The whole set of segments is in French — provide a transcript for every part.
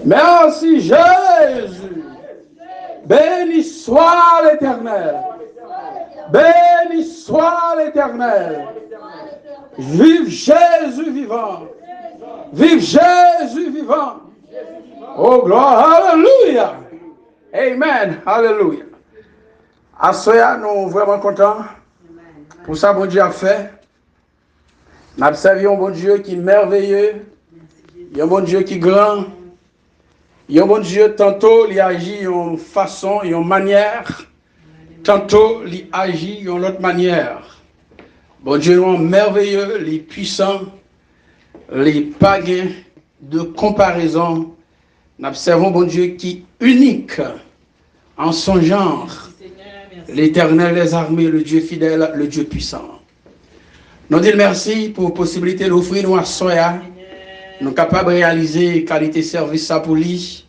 Merci Jésus. Béni soit l'Éternel. Béni soit l'Éternel. Vive Jésus vivant. Vive Jésus vivant. Oh gloire, alléluia. Amen, alléluia. À cela, nous sommes vraiment contents pour ça, bon Dieu a fait. Nous observons un bon Dieu qui est merveilleux. Il y a un bon Dieu qui est grand. Il y a un bon Dieu, tantôt, il agit en façon et en manière. Tantôt, il agit en autre manière. Bon Dieu est merveilleux, il est puissant, il n'est pas gain de comparaison. Nous observons bon Dieu qui est unique en son genre. L'Éternel des armées, le Dieu fidèle, le Dieu puissant. Nous disons merci pour la possibilité d'offrir nous à Soya. Nous sommes capables de réaliser qualité service ça pour lui.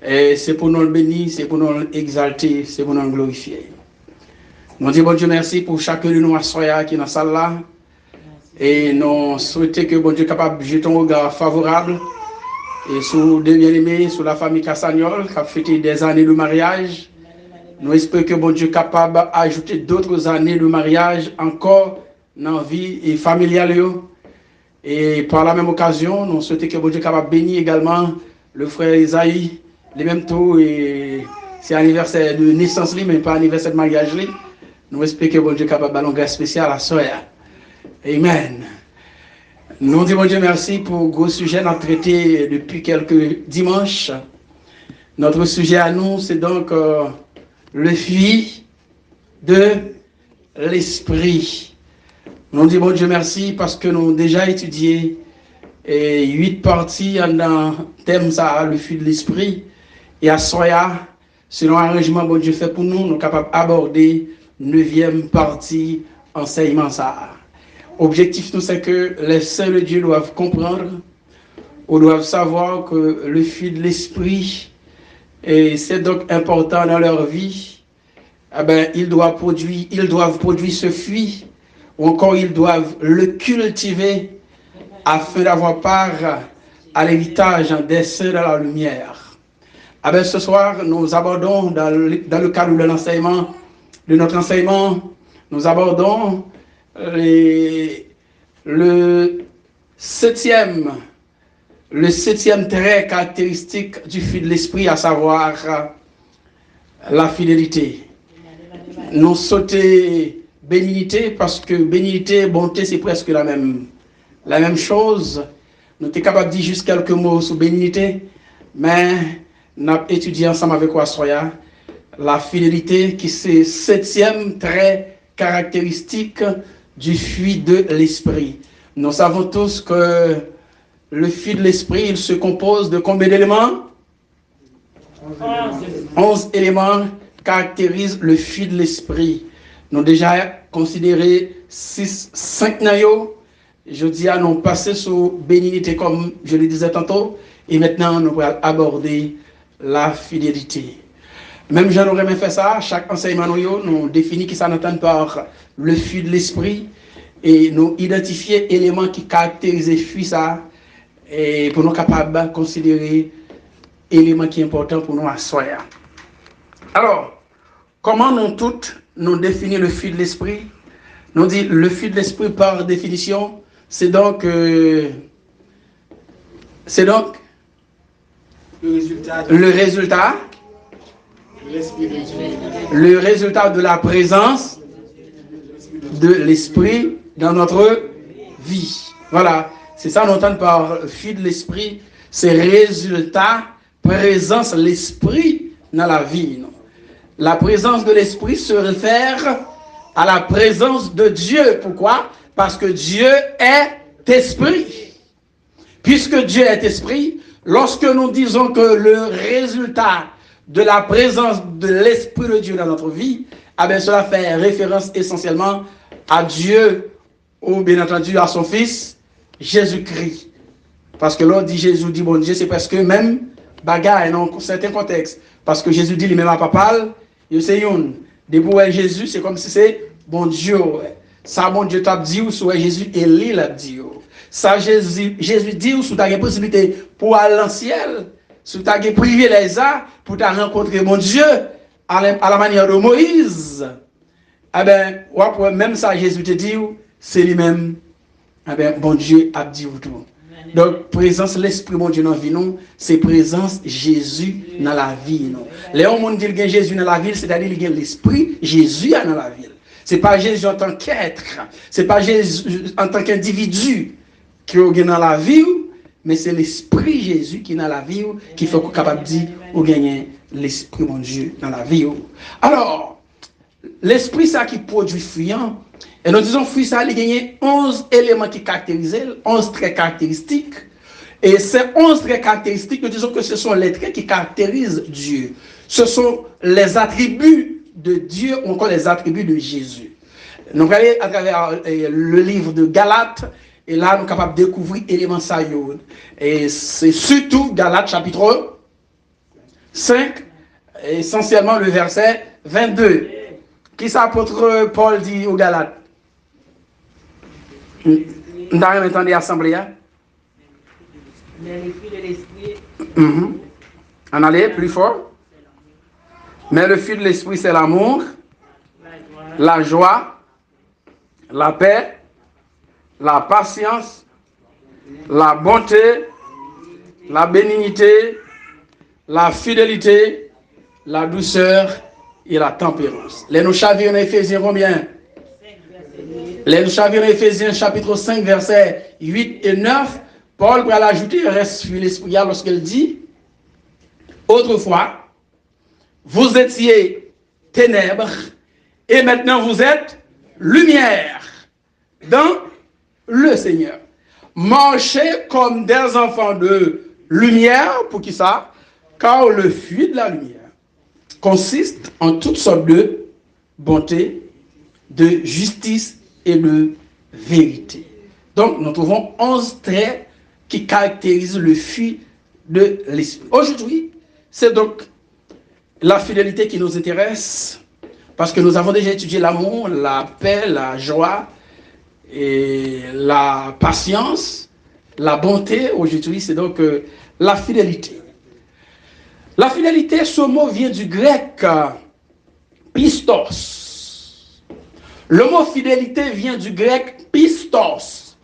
Et c'est pour nous le bénir, c'est pour nous l'exalter, c'est pour nous le glorifier. Nous disons bon Dieu merci pour chacun de nous à Soya qui est dans la salle là. Et nous souhaitons que bon Dieu soit capable de jeter un regard favorable et sur deux bien-aimés, sur la famille Cassagnol qui a fêté des années de mariage. Nous espérons que bon Dieu est capable d'ajouter d'autres années de mariage encore dans la vie familiale. Et par la même occasion, nous souhaitons que bon Dieu soit capable de bénir également le frère Isaïe, les mêmes taux, et c'est anniversaire de naissance, mais pas anniversaire de mariage. Nous espérons que bon Dieu est capable de faire un grâce spécial à Soya. Amen. Nous disons bon Dieu merci pour le gros sujet qu'on a traité depuis quelques dimanches. Notre sujet à nous, c'est donc le fruit de l'esprit. Nous disons bon Dieu merci parce que nous avons déjà étudié 8 parties dans le thème ça, le fruit de l'esprit. Et à Soya, selon l'arrangement que bon Dieu fait pour nous, nous sommes capables d'aborder 9e partie enseignement ça. Objectif, nous, c'est que les saints de Dieu doivent comprendre ou doivent savoir que le fruit de l'esprit, et c'est donc important dans leur vie, eh ben, ils doivent produire ce fruit, ou encore ils doivent le cultiver afin d'avoir part à l'héritage des saints de la lumière. Eh ben, ce soir, nous abordons dans le cadre de l'enseignement, de notre enseignement, nous abordons le septième trait caractéristique du fruit de l'esprit, à savoir la fidélité. Nous sautons bénignité parce que bénignité et bonté c'est presque la même chose. Nous sommes capables de dire juste quelques mots sur bénignité, mais nous avons étudié ensemble avec Wassoya la fidélité qui c'est le 7e trait caractéristique du fruit de l'esprit. Nous savons tous que le fruit de l'esprit, il se compose de combien d'éléments? 11 éléments caractérisent le fruit de l'esprit. Nous avons déjà considéré 5 naïos. Je dis à nous passer sur bénignité comme je le disais tantôt. Et maintenant, nous allons aborder la fidélité. Même je n'aurais même fait ça, chaque enseignement nous définit qui s'entend par le fruit de l'esprit et nous identifier éléments qui caractérisent le fruit ça et pour nous capables de considérer éléments qui sont importants pour nous à soi. Alors, comment nous toutes nous définir le fruit de l'esprit? Nous dit le fruit de l'esprit par définition, c'est donc le résultat de la présence de l'esprit dans notre vie. Voilà, c'est ça qu'on entend par fruit de l'esprit, c'est résultat, présence de l'esprit dans la vie. Non? La présence de l'esprit se réfère à la présence de Dieu. Pourquoi? Parce que Dieu est esprit. Puisque Dieu est esprit, lorsque nous disons que le résultat de la présence de l'Esprit de Dieu dans notre vie, eh bien, cela fait référence essentiellement à Dieu, ou bien entendu à son Fils, Jésus-Christ. Parce que l'on dit Jésus, dit bon Dieu, c'est presque même bagaille dans certains contextes. Parce que Jésus dit lui-même à papa, il sait une. Depuis Jésus, c'est comme si c'est bon Dieu. Ça, bon Dieu t'a dit, ou soit Jésus, et lui l'a dit. Ça, Jésus dit, ou soit tu as une possibilité pour aller dans le ciel. si tu as privé les arts pour te rencontrer mon Dieu à la manière de Moïse, eh bien, même ça, Jésus te dit, c'est lui-même, eh bien, bon Dieu a dit tout. Donc, présence l'Esprit, mon Dieu, dans la vie, non, c'est présence Jésus dans la vie, non. Les gens qui disent Jésus dans la ville, c'est-à-dire qu'il y a l'Esprit Jésus dans la ville. Ce n'est pas Jésus en tant qu'être, ce n'est pas Jésus en tant qu'individu qui est dans la vie, mais c'est l'Esprit Jésus qui est dans la vie, qui fait qu'on est capable de dire ou gagner l'Esprit, mon Dieu, dans la vie. Alors, l'Esprit, ça qui produit fruit, et nous disons fruit, ça, il y a 11 éléments qui caractérisent, 11 traits caractéristiques. Et ces 11 traits caractéristiques, nous disons que ce sont les traits qui caractérisent Dieu. Ce sont les attributs de Dieu ou encore les attributs de Jésus. Nous allons aller à travers le livre de Galates, et là, nous sommes capables de découvrir éléments ça. Et c'est surtout Galates chapitre 5, essentiellement le verset 22. Qui s'apôtre Paul dit aux Galates? Nous avons entendu l'assemblée. Mais le fruit de l'esprit. On allait plus fort. Mais le fruit de l'esprit, c'est l'amour, la joie, la paix, la patience, la bonté, la bénignité, la fidélité, la douceur et la tempérance. Les nous chavirons Éphésiens combien? Les nous chavirons Éphésiens chapitre 5 versets 8 et 9. Paul va l'ajouter, reste sur l'esprit lorsqu'il dit: autrefois, vous étiez ténèbres et maintenant vous êtes lumière dans le Seigneur. Marchez comme des enfants de lumière, pour qui ça? Car le fruit de la lumière consiste en toutes sortes de bonté, de justice et de vérité. Donc, nous trouvons 11 traits qui caractérisent le fruit de l'esprit. Aujourd'hui, c'est donc la fidélité qui nous intéresse, parce que nous avons déjà étudié l'amour, la paix, la joie, et la patience, la bonté. Aujourd'hui, c'est donc la fidélité. La fidélité, ce mot vient du grec pistos. Le mot fidélité vient du grec pistos.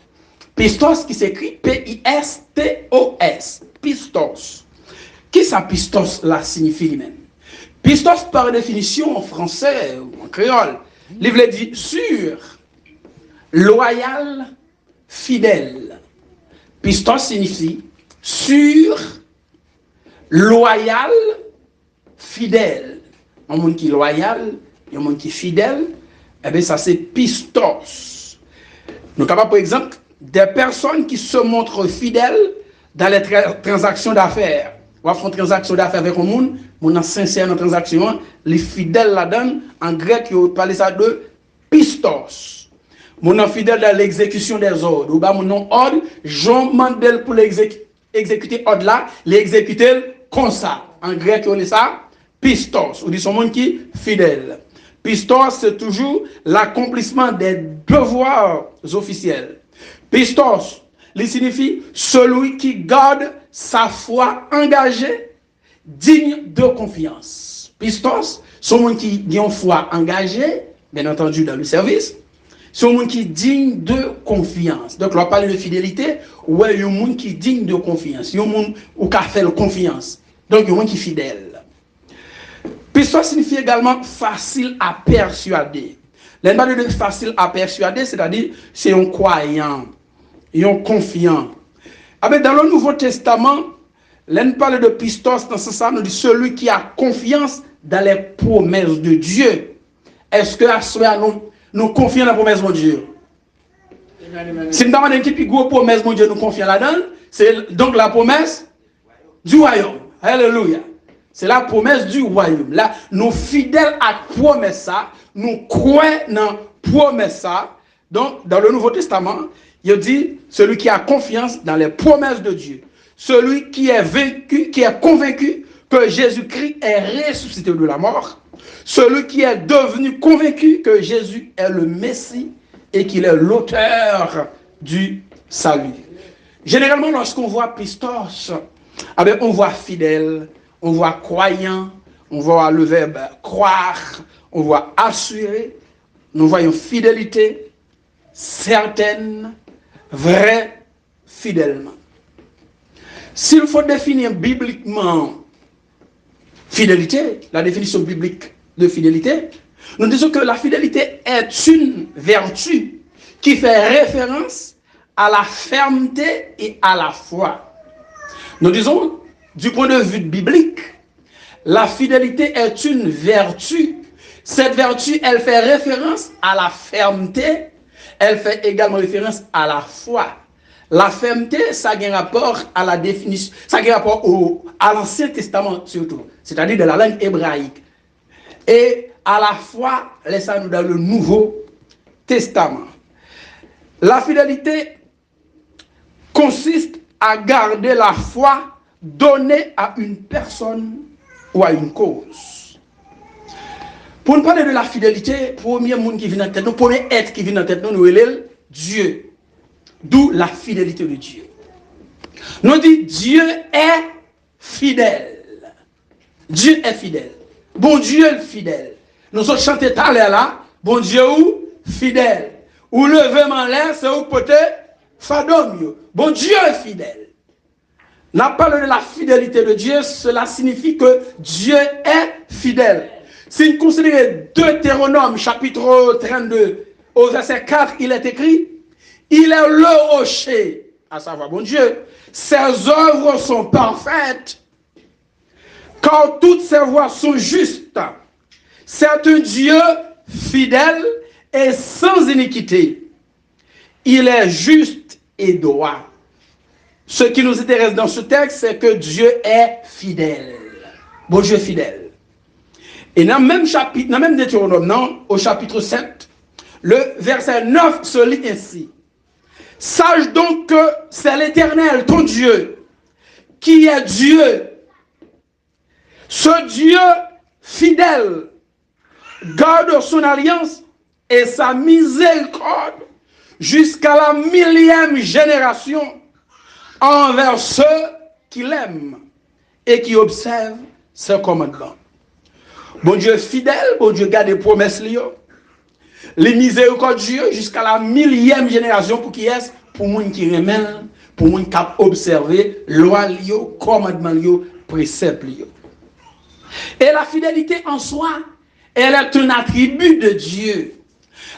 Pistos qui s'écrit P-I-S-T-O-S. Pistos. Qui ça pistos là signifie lui-même? Pistos par définition en français ou en créole, il veut dire sûr, loyal, fidèle. Pistos signifie sûr, loyal, fidèle. Un monde qui est loyal, un monde qui est fidèle, eh bien ça c'est pistos. Nous avons par exemple des personnes qui se montrent fidèles dans les transactions d'affaires. On fait une transaction d'affaires avec un monde, on est sincère dans la transaction, les fidèles là-dedans, en grec, ils parlent ça de pistos. Mon est fidèle dans l'exécution des ordres. Ou bien mon ordre, Jean Mandel pour exécuter ordre là, l'exécuter comme ça. En grec, on dit ça, pistos. On dit son monde qui est fidèle. Pistos, c'est toujours l'accomplissement des devoirs officiels. Pistos, il signifie celui qui garde sa foi engagée, digne de confiance. Pistos, c'est un monde qui a une foi engagée, bien entendu dans le service. C'est un monde qui est digne de confiance. Donc, on va parler de fidélité, ouais, il y a un monde qui est digne de confiance. Il y a un monde qui a fait confiance. Donc, il y a un monde qui est fidèle. Pistos signifie également facile à persuader. L'un de facile à persuader, c'est-à-dire c'est un croyant, un confiant. Dans le Nouveau Testament, l'un parle de pistos dans ce sens, nous dit celui qui a confiance dans les promesses de Dieu. Est-ce que à soi nous confions dans la promesse de Dieu? Si nous demandons qui plus gros promesse de Dieu nous confions là-dedans, c'est donc la promesse du royaume. Alléluia. C'est la promesse du royaume. Là, nous fidèles à la promesse ça, nous croyons dans la promesse ça. Donc, dans le Nouveau Testament, il dit celui qui a confiance dans les promesses de Dieu. Celui qui est vaincu, qui est convaincu que Jésus-Christ est ressuscité de la mort. Celui qui est devenu convaincu que Jésus est le Messie et qu'il est l'auteur du salut. Généralement, lorsqu'on voit pistos, Ah ben, on voit fidèle, on voit croyant, on voit le verbe croire, on voit assurer, nous voyons fidélité, certaine, vraie, fidèlement. S'il faut définir bibliquement fidélité, la définition biblique de fidélité, nous disons que la fidélité est une vertu qui fait référence à la fermeté et à la foi. Nous disons, du point de vue biblique, la fidélité est une vertu. Cette vertu, elle fait référence à la fermeté, elle fait également référence à la foi. La fermeté, ça a un rapport à la définition, ça a un rapport à l'Ancien Testament surtout, c'est-à-dire de la langue hébraïque. Et à la foi, laissez-nous dans le Nouveau Testament. La fidélité consiste à garder la foi donnée à une personne ou à une cause. Pour nous parler de la fidélité, premier monde qui vient en tête, le premier être qui vient en tête, nous relève Dieu. D'où la fidélité de Dieu. Nous dit Dieu est fidèle. Dieu est fidèle. Bon Dieu est fidèle. Nous avons chanté tout à l'heure là, bon Dieu ou fidèle. Ou lever en l'air, c'est où peut-être fadom. Bon Dieu est fidèle. La parole de la fidélité de Dieu, cela signifie que Dieu est fidèle. Si vous considérez Deutéronome chapitre 32, au verset 4, il est écrit, il est le rocher, à savoir bon Dieu, ses œuvres sont parfaites, car toutes ses voies sont justes. C'est un Dieu fidèle et sans iniquité. Il est juste et droit. Ce qui nous intéresse dans ce texte, c'est que Dieu est fidèle. Bon Dieu fidèle. Et dans le même chapitre, dans le même Deutéronome, non, au chapitre 7, le verset 9 se lit ainsi. Sache donc que c'est l'Éternel, ton Dieu, qui est Dieu. Ce Dieu fidèle garde son alliance et sa miséricorde jusqu'à la 1000e génération envers ceux qui l'aiment et qui observent ses commandements. Bon Dieu fidèle, bon Dieu garde les promesses liées. Les miséricordieux jusqu'à la 1000e génération pour qui est pour moun qui remèlent, pour moun qui observer loi lio, commandement lio, précepte lio. Et la fidélité en soi, elle est un attribut de Dieu.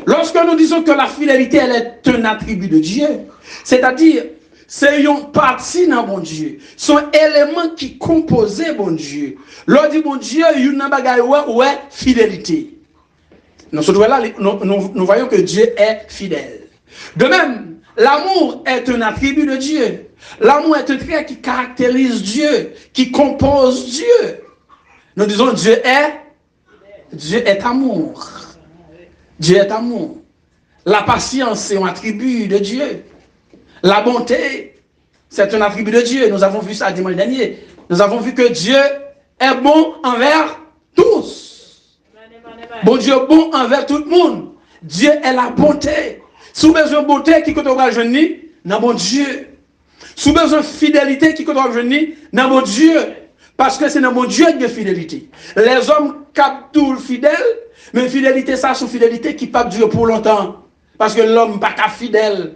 Lorsque nous disons que la fidélité, elle est un attribut de Dieu, c'est-à-dire, c'est une partie dans mon Dieu, son élément qui composait mon Dieu. L'on dit mon Dieu, il y a une bagaille ouais, fidélité. Nous voyons que Dieu est fidèle. De même, l'amour est un attribut de Dieu. L'amour est un trait qui caractérise Dieu, qui compose Dieu. Nous disons Dieu est amour. Dieu est amour. La patience, c'est un attribut de Dieu. La bonté, c'est un attribut de Dieu. Nous avons vu ça dimanche dernier. Nous avons vu que Dieu est bon envers tous. Bon Dieu est bon envers tout le monde. Dieu est la bonté. Si vous avez besoin de bonté, qui peut vous jeune dans mon Dieu. Si vous avez besoin de fidélité, qui peut vous jeune dans mon Dieu. Parce que c'est dans mon Dieu de fidélité. Les hommes captent tout le fidèle, mais fidélité, ça, c'est une fidélité qui peut durer pour longtemps. Parce que l'homme n'est pas fidèle.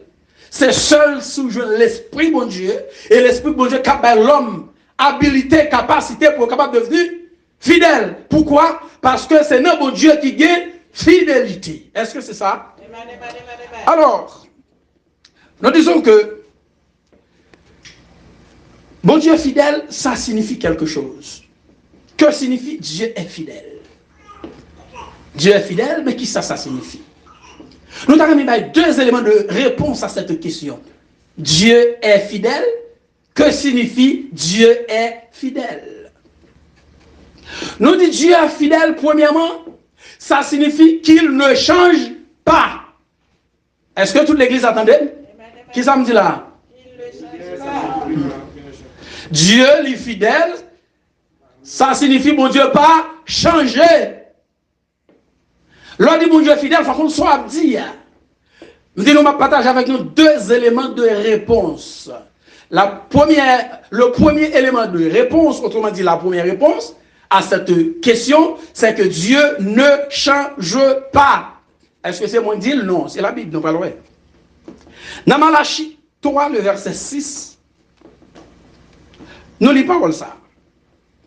C'est seul sous l'esprit bon Dieu. Et l'esprit bon Dieu capte l'homme habilité, capacité pour être capable de devenir fidèle. Pourquoi? Parce que c'est notre bon Dieu qui gagne fidélité. Est-ce que c'est ça? Alors, nous disons que bon Dieu fidèle, ça signifie quelque chose. Que signifie Dieu est fidèle? Dieu est fidèle, mais qui ça signifie? Nous avons mis deux éléments de réponse à cette question. Dieu est fidèle. Que signifie Dieu est fidèle? Nous dit Dieu est fidèle, premièrement, ça signifie qu'il ne change pas. Est-ce que toute l'église attendait? Qui ça me dit là? Dieu est fidèle, ça signifie bon Dieu pas changer. L'on dit bon Dieu fidèle, il faut qu'on soit dit. Nous allons partager avec nous deux éléments de réponse. le premier élément de réponse, autrement dit la première réponse à cette question, c'est que Dieu ne change pas. Est-ce que c'est mon dit? Non, c'est la Bible, non pas loin. Dans Malachie 3, le verset 6, nous lisons pas ça.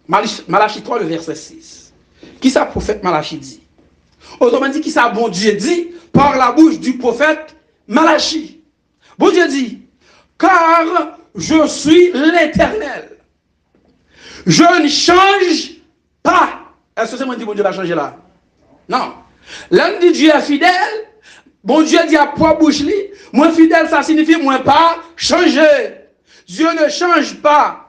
Malachie 3, le verset 6. Qui ça prophète Malachie dit? Autrement dit, qui ça bon Dieu dit par la bouche du prophète Malachie? Bon Dieu dit, car je suis l'Éternel. Je ne change pas. Est-ce que c'est moi qui dis bon Dieu va changer là? Non. L'homme dit Dieu est fidèle. Bon Dieu dit à quoi bouche li? Moi fidèle, ça signifie moi pas changer. Dieu ne change pas.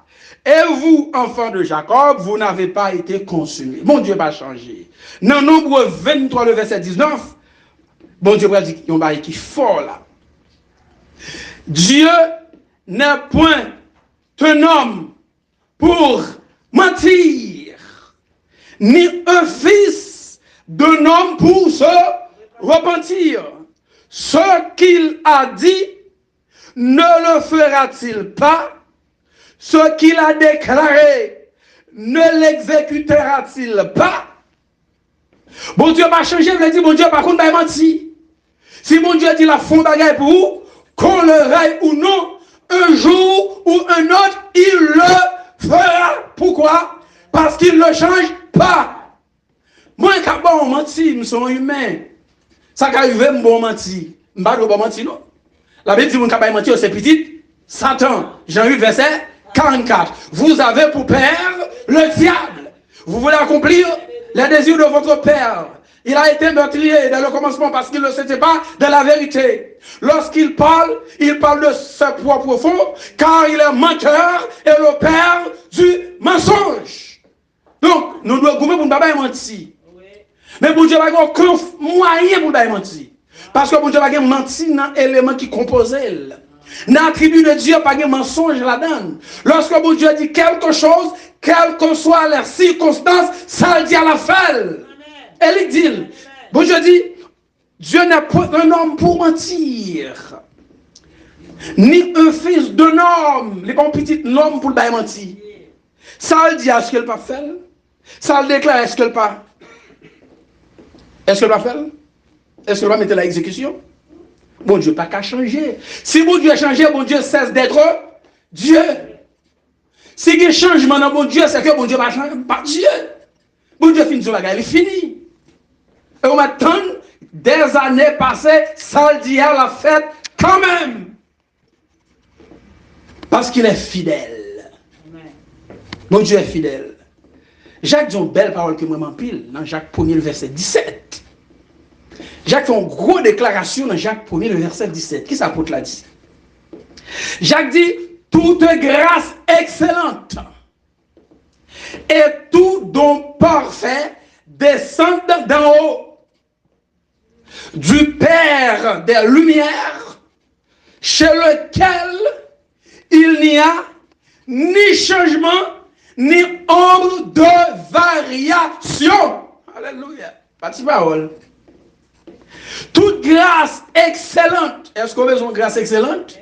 Et vous, enfants de Jacob, vous n'avez pas été consumés. Bon Dieu va changer. Dans Nombre 23, le verset 19, bon Dieu va dire qu'il y a un bail qui est fort là. Dieu n'est point un homme pour mentir, ni un fils d'un homme pour se repentir. Ce qu'il a dit, ne le fera-t-il pas? Ce qu'il a déclaré, ne l'exécutera-t-il pas? Bon Dieu va changer, il dit bon Dieu par contre va mentir. Si bon Dieu dit la fond bagaille pour vous, qu'on le raille ou non, un jour ou un autre, il le fera. Pourquoi? Parce qu'il ne change pas. Moi, quand bon mentir, nous sommes humains. Ça qui arrive, je bon mentir. Je ne vais pas mentir, non. La Bible dit que mentir, c'est petit. Satan. Jean-Hugues, verset 44. Vous avez pour père le diable. Vous voulez accomplir les désirs de votre père. Il a été meurtrier dès le commencement parce qu'il ne s'était pas de la vérité. Lorsqu'il parle de ses propres fonds, car il est menteur et le père du mensonge. Donc, nous devons gommer pour ne pas mentir. Mais pour Dieu, il n'y a aucun moyen pour ne pas mentir. Parce que pour Dieu, il y a menti dans l'élément qui compose. Dans l'attribut de Dieu, il n'y a pas de mensonge là-dedans. Lorsque bon Dieu dit quelque chose, quelles que soient les circonstances, ça le dit à la fin. Et il dit, bon Dieu dit, Dieu n'est pas un homme pour mentir, ni un fils d'un homme, il n'est pas un petit homme pour le mentir. Ça le dit à ce qu'elle pas fait, ça le déclare à ce qu'elle pas. Est-ce qu'elle va faire? Est-ce qu'elle va mettre l'exécution? Bon Dieu, pas qu'à changer. Si bon Dieu a changé, bon Dieu cesse d'être Dieu. Si il y a un changement dans bon Dieu, c'est que bon Dieu va changer par Dieu. Bon Dieu finit sur la guerre, il est fini. Et on m'attend des années passées, ça le dit à la fête quand même. Parce qu'il est fidèle. Bon Dieu est fidèle. Jacques dit une belle parole que moi m'empile dans Jacques 1er, le verset 17. Jacques fait une grosse déclaration dans Jacques 1er, le verset 17. Qui ça l'apôtre l'a dit? Jacques dit, toute grâce excellente et tout don parfait descendent d'en haut, du Père des Lumières, chez lequel il n'y a ni changement, ni ombre de variation. Alléluia. Pas de parole. Toute grâce excellente. Est-ce qu'on a besoin de grâce excellente?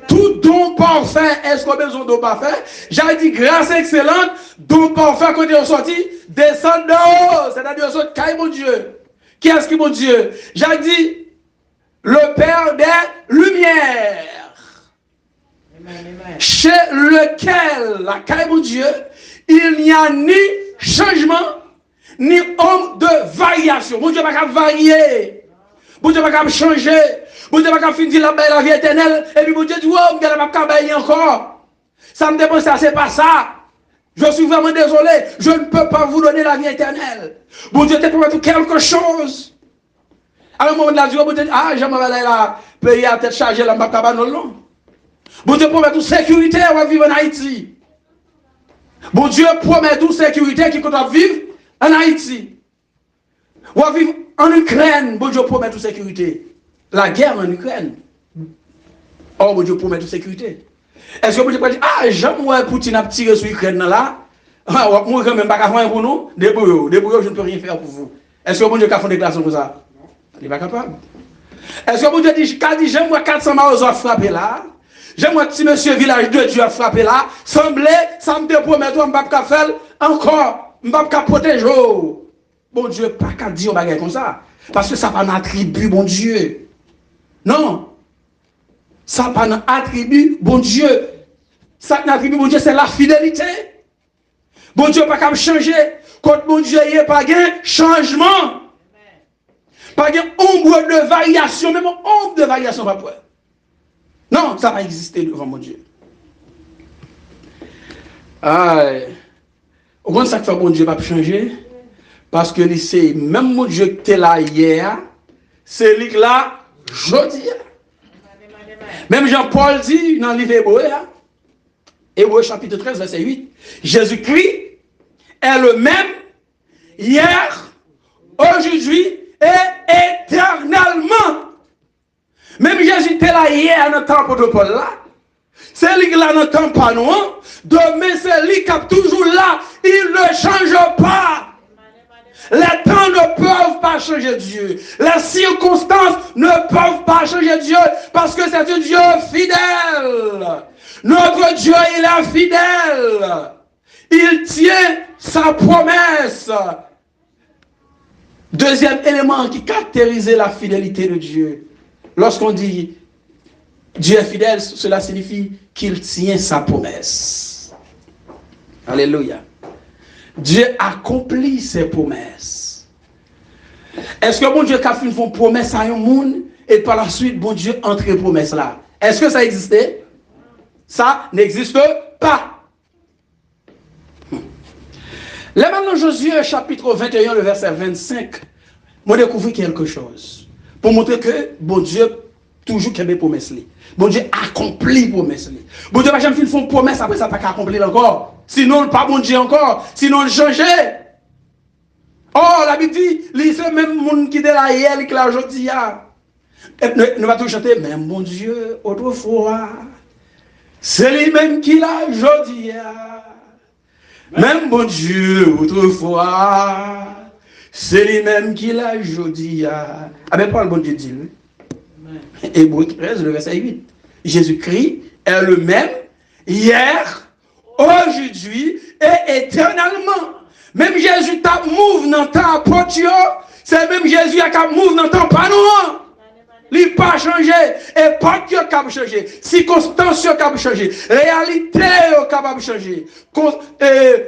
Tout don parfait. Est-ce qu'on a besoin de don parfait? J'ai dit grâce excellente, don parfait, quand il est sorti, descend de haut. C'est-à-dire, sorti, qui est mon Dieu? Qui est-ce qui est mon Dieu? J'ai dit, le Père des Lumières. Chez lequel, la caille mon Dieu, il n'y a ni changement, ni homme de variation. Mon Dieu va varier. Mon Dieu va changer. Mon Dieu va finir la vie éternelle. Et puis mon Dieu dit, oh, je ne vais pas bailler encore. Ça me dépend, ça, c'est pas ça. Je suis vraiment désolé. Je ne peux pas vous donner la vie éternelle. Mon Dieu te promet quelque chose. À un moment de la vie, mon Dieu dit, ah, j'aimerais aller là, payer à tête chargée, là, ma non. Bon Dieu promet toute sécurité, on va vivre en Haïti. Bon Dieu promet toute sécurité qui compte vivre en Haïti. On va vivre en Ukraine. Bon Dieu promet toute sécurité. La guerre en Ukraine. Oh, bon Dieu promet toute sécurité. Est-ce que bon Dieu peut dire, ah, j'aimerais Poutine a tiré sur l'Ukraine là? Moi, quand même, pas faire pour nous. Débrouillez, je ne peux rien faire pour vous. Est-ce que bon Dieu a fait une déclaration pour ça? Il n'est pas capable. Est-ce que bon Dieu dit, j'aimerais 400 maozots frapper là? J'aimerais que si monsieur village de Dieu a frappé là, semblait, ça me promet, je ne vais pas faire encore, je ne vais pas protéger. Bon Dieu, pas qu'à dire des choses comme ça. Parce que ça pas un attribut, bon Dieu. Non. Ça pas un attribut, bon Dieu. Ça un attribut, bon Dieu, c'est la fidélité. Bon Dieu, pas qu'à changer. Quand bon Dieu, il n'y a pas de changement. Pas de ombre de variation, même ombre de variation, pas pour. Non, ça va exister devant mon Dieu. Au contraire, ça fait bon Dieu va changer. Parce que c'est même mon Dieu qui était là hier, c'est lui là aujourd'hui. Même Jean-Paul dit dans le livre Hébreu, Hébreu chapitre 13, verset 8, Jésus-Christ est le même hier, aujourd'hui et éternellement. Même Jésus était là hier dans le temps de Paul là. C'est lui qui là dans le temps pas nous. Demain c'est lui qui est toujours là. Il ne change pas. Les temps ne peuvent pas changer Dieu. Les circonstances ne peuvent pas changer Dieu. Parce que c'est un Dieu fidèle. Notre Dieu, il est fidèle. Il tient sa promesse. Deuxième élément qui caractérise la fidélité de Dieu. Lorsqu'on dit Dieu est fidèle, cela signifie qu'il tient sa promesse. Alléluia. Dieu accomplit ses promesses. Est-ce que bon Dieu a fait une promesse à un monde et par la suite, bon Dieu entre les promesses là? Est-ce que ça existait? Ça n'existe pas. Là maintenant, Josué chapitre 21, le verset 25, moi découvert quelque chose. Pour montrer que bon Dieu toujours qu'il y a des promesses. Bon Dieu accomplit les promesses. Bon Dieu va jamais faire une promesse après ça pas accomplir encore. Sinon pas bon Dieu encore. Sinon le changer. Oh la Bible dit, c'est même monde qui est là hier qui là aujourd'hui. Ne va toujours chanter même bon Dieu autrefois. C'est lui-même qui l'a aujourd'hui. Même bon Dieu autrefois. C'est lui-même qui l'a aujourd'hui. Ah ben pas le bon Dieu dit. Hébreu 13, le verset 8. Jésus-Christ est le même hier, aujourd'hui et éternellement. Même Jésus t'a mouve dans le temps apôtre, c'est même Jésus qui a mouve dans le temps pas nous. Il n'a pas changé. Et pas qui a changé. Circonstances qui a changé. Réalité qui a changé.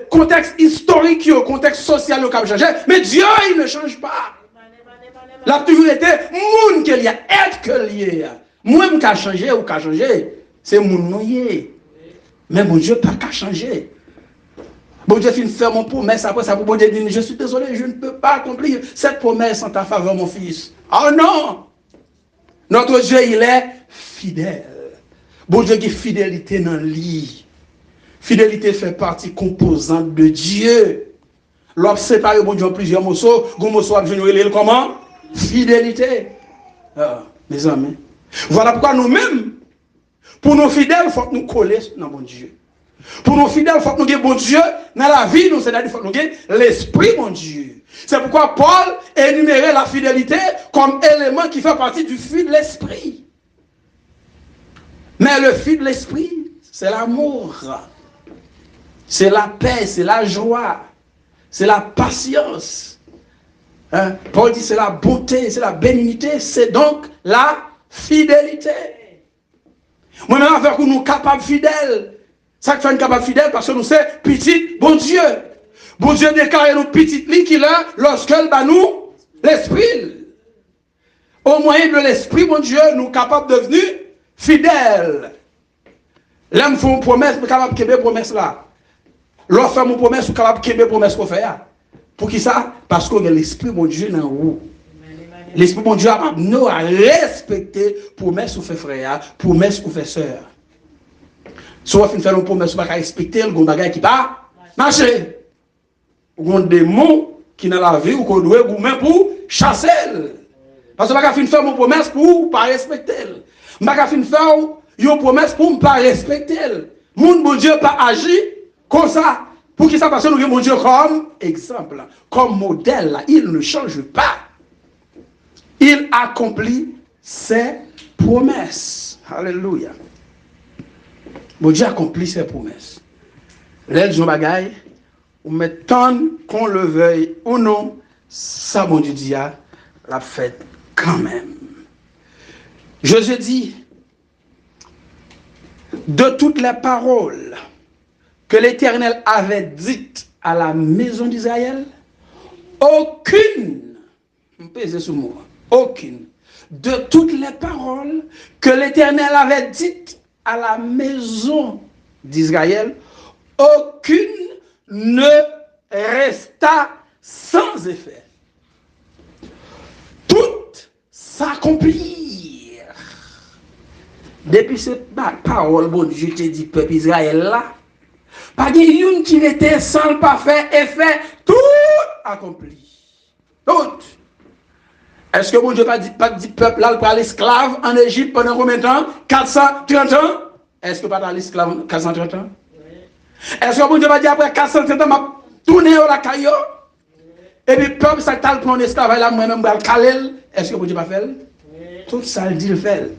Contexte historique, contexte social qui a changé. Mais Dieu, il ne change pas. La toujours été moun que lié, être que lié. Moi qui a changé ou qui a changé, c'est moun noyé. Mais mon Dieu pas qu'à changer. Bon Dieu finit faire mon promesse après ça pour bon Dieu dire je suis désolé, je ne peux pas accomplir cette promesse en ta faveur mon fils. Oh non. Notre Dieu il est fidèle. Bon Dieu qui fidélité dans lui. Fidélité fait partie composante de Dieu. Lorsque séparé bon Dieu en plusieurs morceaux, gros morceau a besoin comment? Fidélité. Mes amis. Voilà pourquoi nous-mêmes, pour nos fidèles, il faut que nous collions dans bon Dieu. Pour nos fidèles, il faut que nous ayons bon Dieu dans la vie, nous, c'est-à-dire qu'il faut que nous ayons l'esprit bon Dieu. C'est pourquoi Paul énumérait la fidélité comme élément qui fait partie du fruit de l'esprit. Mais le fruit de l'esprit, c'est l'amour. C'est la paix, c'est la joie, c'est la patience. Paul dit c'est la bonté, c'est la bénignité, c'est donc la fidélité. Moi-même, avec nous sommes capables fidèles. Ça fait une capable fidèle parce que nous sommes petits, bon Dieu. Bon Dieu déclare nous petits qui là, lorsqu'elle bat nous, l'esprit. Au moyen de l'esprit, bon Dieu, nous sommes capables de devenir fidèles. Là, nous faisons une promesse, nous sommes capables de faire une promesse là. Lorsque nous faisons une promesse, nous sommes capables de faire une promesse qu'on fait. Pour qui ça? Parce que l'esprit, bon Dieu, dans nous. L'esprit, bon Dieu, a nous à respecter promesse ou fait frère, promesse ou fait soeur. Soit on fait une promesse, on va respecter le bagage qui va marcher. On a des mots qui dans la vie ou qu'on doit même pour chasser. Parce que on va faire une promesse pour ne pas respecter. On va faire une promesse pour ne pas respecter. Mon bon Dieu pas agir comme ça. Pour qu'il s'appelle nous mon Dieu comme exemple, comme modèle. Il ne change pas. Il accomplit ses promesses. Alléluia. Bon Dieu accomplit ses promesses. L'aide Jean Bagaille, ou mettons qu'on le veuille ou non, ça bon Dieu dit la fête quand même. Jésus dit, de toutes les paroles que l'Éternel avait dites à la maison d'Israël, aucune, aucune, de toutes les paroles que l'Éternel avait dites à la maison d'Israël, aucune ne resta sans effet. Toutes s'accomplirent. Depuis cette parole, bon Dieu te dit, peuple Israël là, pas de une qui était sans pas faire effet, tout accompli. Tout. Est-ce que bon Dieu pas dit peuple là, pour l'esclave en Égypte pendant combien de temps? 430 ans? Est-ce que pas dans l'esclave 430 ans? Est-ce que bon Dieu va dire après 430 ans, m'a tourné au la caillou? Et puis peuple, ça t'a le plan d'esclavage là, moi-même, je vais le caler. Est-ce que bon Dieu va faire? Tout ça, il dit le fait.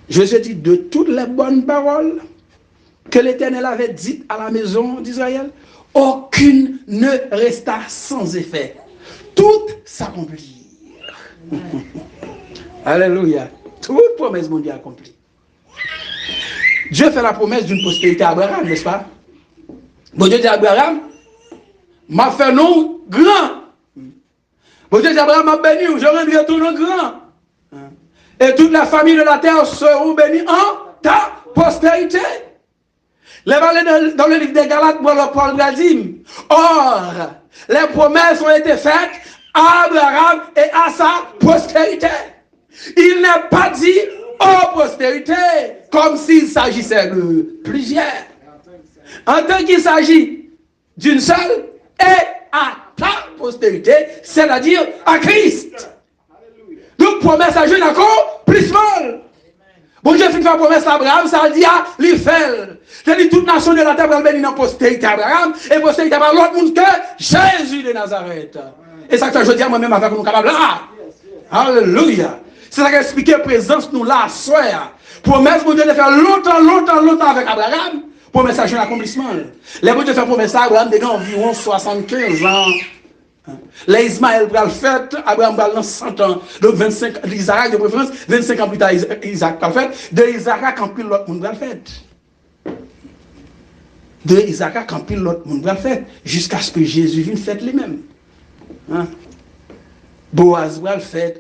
Jésus dit de toutes les bonnes paroles que l'Éternel avait dites à la maison d'Israël, aucune ne resta sans effet. Toutes s'accomplirent. Alléluia. Toute promesse mondiale accomplie. Dieu fait la promesse d'une postérité à Abraham, n'est-ce pas? Bon Dieu dit à Abraham, m'a fait nous grand. Bon Dieu dit à Abraham, m'a béni, je rendrai tout nous grand. Et toute la famille de la terre seront bénies en ta postérité. Les valets dans le livre des Galates, Paul dit, or, les promesses ont été faites à Abraham et à sa postérité. Il n'est pas dit aux postérités, comme s'il s'agissait de plusieurs. En tant qu'il s'agit d'une seule et à ta postérité, c'est-à-dire à Christ. Donc, promesse à jeune accomplissement. Bon Dieu fait une promesse à Abraham, ça dit à l'Ifel. C'est-à-dire toute nation de la terre va bénir dans postérité à Abraham et postérité à l'autre monde que Jésus de Nazareth. Et ça que je dis à moi-même avec nous capables là. Alléluia. C'est ça qui explique la présence nous là, soir. Promesse, bon Dieu de faire longtemps avec Abraham. Promesse à jeune accomplissement. Les bon Dieu fait promesse à Abraham de environ 75 ans. Les Ismaël va le faire, Abraham va le 100 ans. Donc 25, Isaac de préférence, 25 ans plus tard, Isaac va le faire. De Isaac, quand pile l'autre monde va le faire. De Isaac, quand pile l'autre monde va le faire. Jusqu'à ce que Jésus vienne faire lui-même. Hein? Boaz va le faire.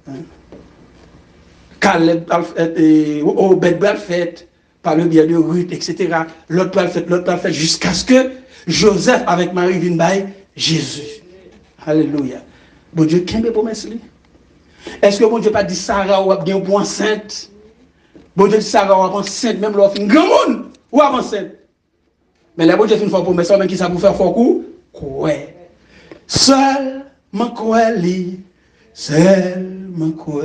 Hein? Caleb va le faire. Obed va le faire. Par le biais de Ruth, etc. L'autre va le faire. Jusqu'à ce que Joseph avec Marie vienne bailler Jésus. Alléluia. Bon Dieu, qu'est-ce que promesse lui? Est-ce que bon Dieu pas dit Sarah ou a bien pour enceinte? Bon Dieu dit Sarah ou a enceinte, même l'offre une grand monde ou a enceinte. Mais là, bon Dieu fait une fois promesse, même qui ça pour faire fort coup? Quoi? Seul mon quoi li, seul mon quoi,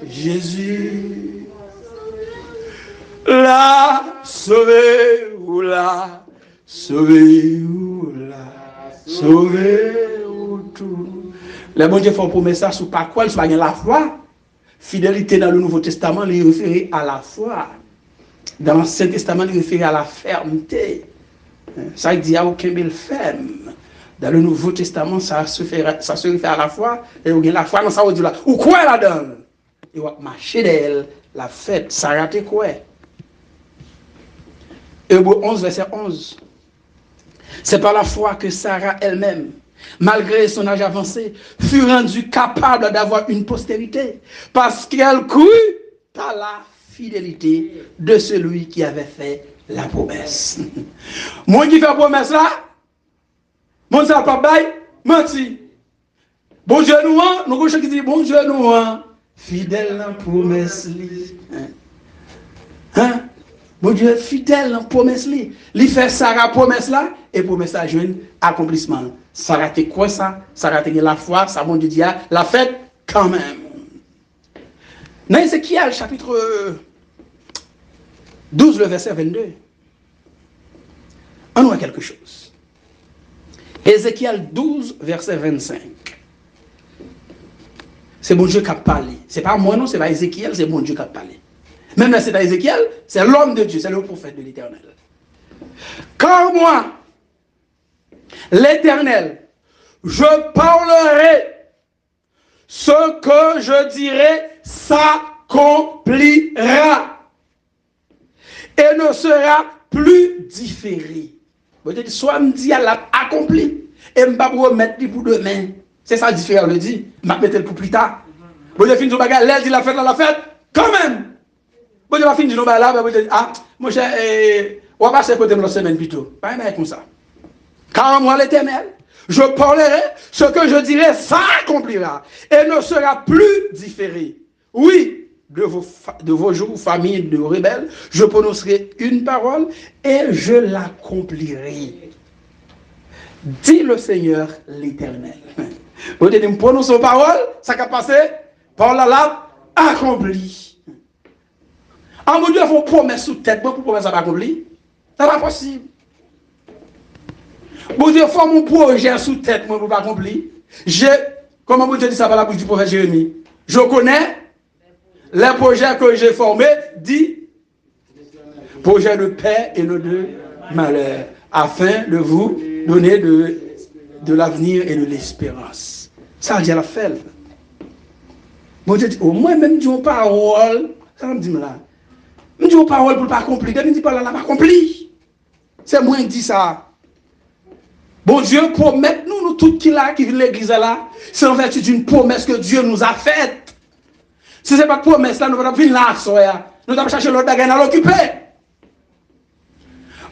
Jésus. La sauver ou la sauver ou tout. Les bon Dieu font promesse ça sur pas quoi, sur pas la foi. Fidélité dans le Nouveau Testament, il réfère à la foi. Dans l'Ancien Testament, il réfère à la fermeté. Ça il dit à aucun bel ferme. Dans le Nouveau Testament, ça se réfère à la foi. Et on a la foi dans ça, on dit là. Ou quoi là-dedans? Et on va marcher d'elle, la fête, ça rate quoi? Hébreux 11, verset 11. C'est par la foi que Sarah elle-même, malgré son âge avancé, fut rendue capable d'avoir une postérité, parce qu'elle crut par la fidélité de celui qui avait fait la promesse. Moi qui fais la promesse là, mon ça pas bail, menti. Bon Dieu nous, nous avons qui dit bon Dieu nous, fidèle à la promesse. Hein? Bon Dieu est fidèle à la promesse. Il fait Sarah promesse là, et promesse là, jeune accomplissement. Sarah te quoi ça? Sarah te la foi, ça bon Dieu dit, la fête quand même. Dans Ézéchiel, chapitre 12, le verset 22, on voit quelque chose. Ézéchiel 12, verset 25. c'est bon Dieu qui a parlé. Ce n'est pas moi, non, ce n'est pas Ézéchiel, c'est bon Dieu qui a parlé. Même là, c'est pas Ézéchiel, c'est l'homme de Dieu, c'est le prophète de l'Éternel. Car moi, l'Éternel, je parlerai, ce que je dirai s'accomplira et ne sera plus différé. Vous dites, soit me dit, elle a accompli, et je ne vais pas remettre pour demain. C'est ça, différent, le dit. Je vais mettre pour plus tard. Vous dites, fin de bagarre, elle dit la fête, quand même. Vous dites, fin de bagarre, vous dites, ah, mon cher, on va passer côté de la semaine plutôt. Pas comme ça. Car moi, l'Éternel, je parlerai, ce que je dirai s'accomplira et ne sera plus différé. Oui, de vos jours, famille de rebelles, je prononcerai une parole et je l'accomplirai. Dit le Seigneur l'Éternel. Vous dites, me prononce une parole, ça va passer par la accompli. En mon Dieu, il faut promesse sous tête pour promesse ça va accomplir. Ça va possible. Bon Dieu, il faut mon projet sous tête pour pas accomplir. Comment vous dit ça par la bouche du prophète Jérémie? Je connais les projets que j'ai formés, dit projet de paix et non de malheur, afin de vous donner de l'avenir et de l'espérance. Ça, Dieu l'a fait. Bon Dieu dit, au moins, même Dieu parole, ça me dit là. Même Dieu parole pour ne pas accomplir. Même dit pas là, pas accompli. C'est moi qui dis ça. Bon Dieu, promet nous tout qui là, qui vit l'église là, c'est en vertu d'une promesse que Dieu nous a faite. Si ce n'est pas de promesse là, nous ne pouvons pas venir là, nous allons chercher l'autre bagarre à l'occuper.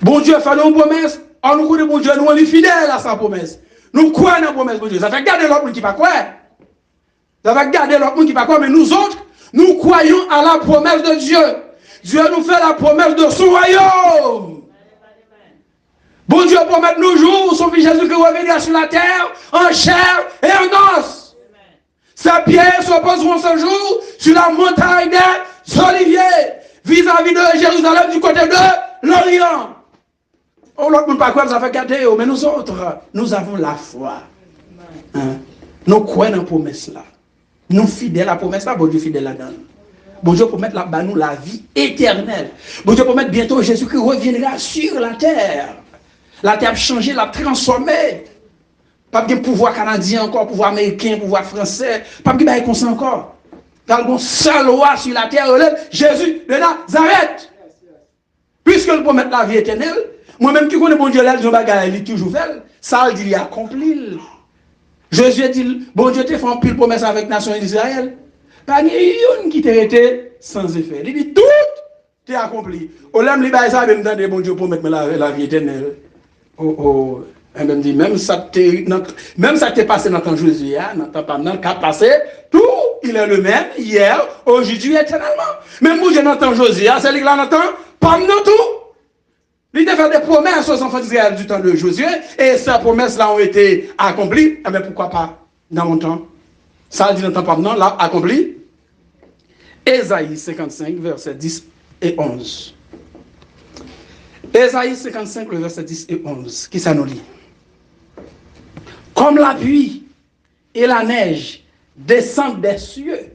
Bon Dieu fait une promesse, on nous connaît bon Dieu, nous on est fidèles à sa promesse. Nous croyons dans la promesse de Dieu. Ça fait garder l'autre qui ne pas quoi. Ça va garder l'autre qui ne pas quoi, mais nous autres, nous croyons à la promesse de Dieu. Dieu nous fait la promesse de son royaume. Bon Dieu promet nos jours, son fils Jésus qui reviendra sur la terre, en chair et en os. Ces pierres se poseront ce jour sur la montagne des Oliviers, vis-à-vis de Jérusalem du côté de l'Orient. Oh, l'autre monde pas quoi, ça fait garder, mais nous autres, nous avons la foi. Hein? Nous croyons dans la promesse là. Nous fidèles à la promesse là, bon Dieu fidèle là-dedans. Bon Dieu promet là-bas nous la vie éternelle. Bon Dieu promet bientôt Jésus qui reviendra sur la terre. La terre a changé, l'a transformé. Pas de pouvoir canadien encore, pouvoir américain, pouvoir français. Pas de comme ça encore. Car le seul roi sur la terre, Jésus de Nazareth. Puisque le promet la vie éternelle, moi-même qui connais bon Dieu, là, je vais toujours fait. Ça, il dit, il accompli. Jésus dit, bon Dieu, tu fait un pile promesse avec la nation d'Israël. Pas une qui t'a été sans effet. Il dit, tout est accompli. Au lème, il dit, ça, même dans des bon Dieu promet la vie éternelle. Oh, et même dit, même ça t'est passé dans ton Jésus, dans le cas passé, tout, il est le même, hier, aujourd'hui, éternellement. Même moi, j'ai dans Josué, c'est lui qui l'a entendu, pas nous tout. Il a fait des promesses aux enfants d'Israël du temps de Josué, et ces promesses-là ont été accomplies, mais pourquoi pas dans mon temps? Ça dit dans le temps pas maintenant, là, accompli. Ésaïe 55, versets 10 et 11. Ésaïe 55, le verset 10 et 11, qui ça nous lit? Comme la pluie et la neige descendent des cieux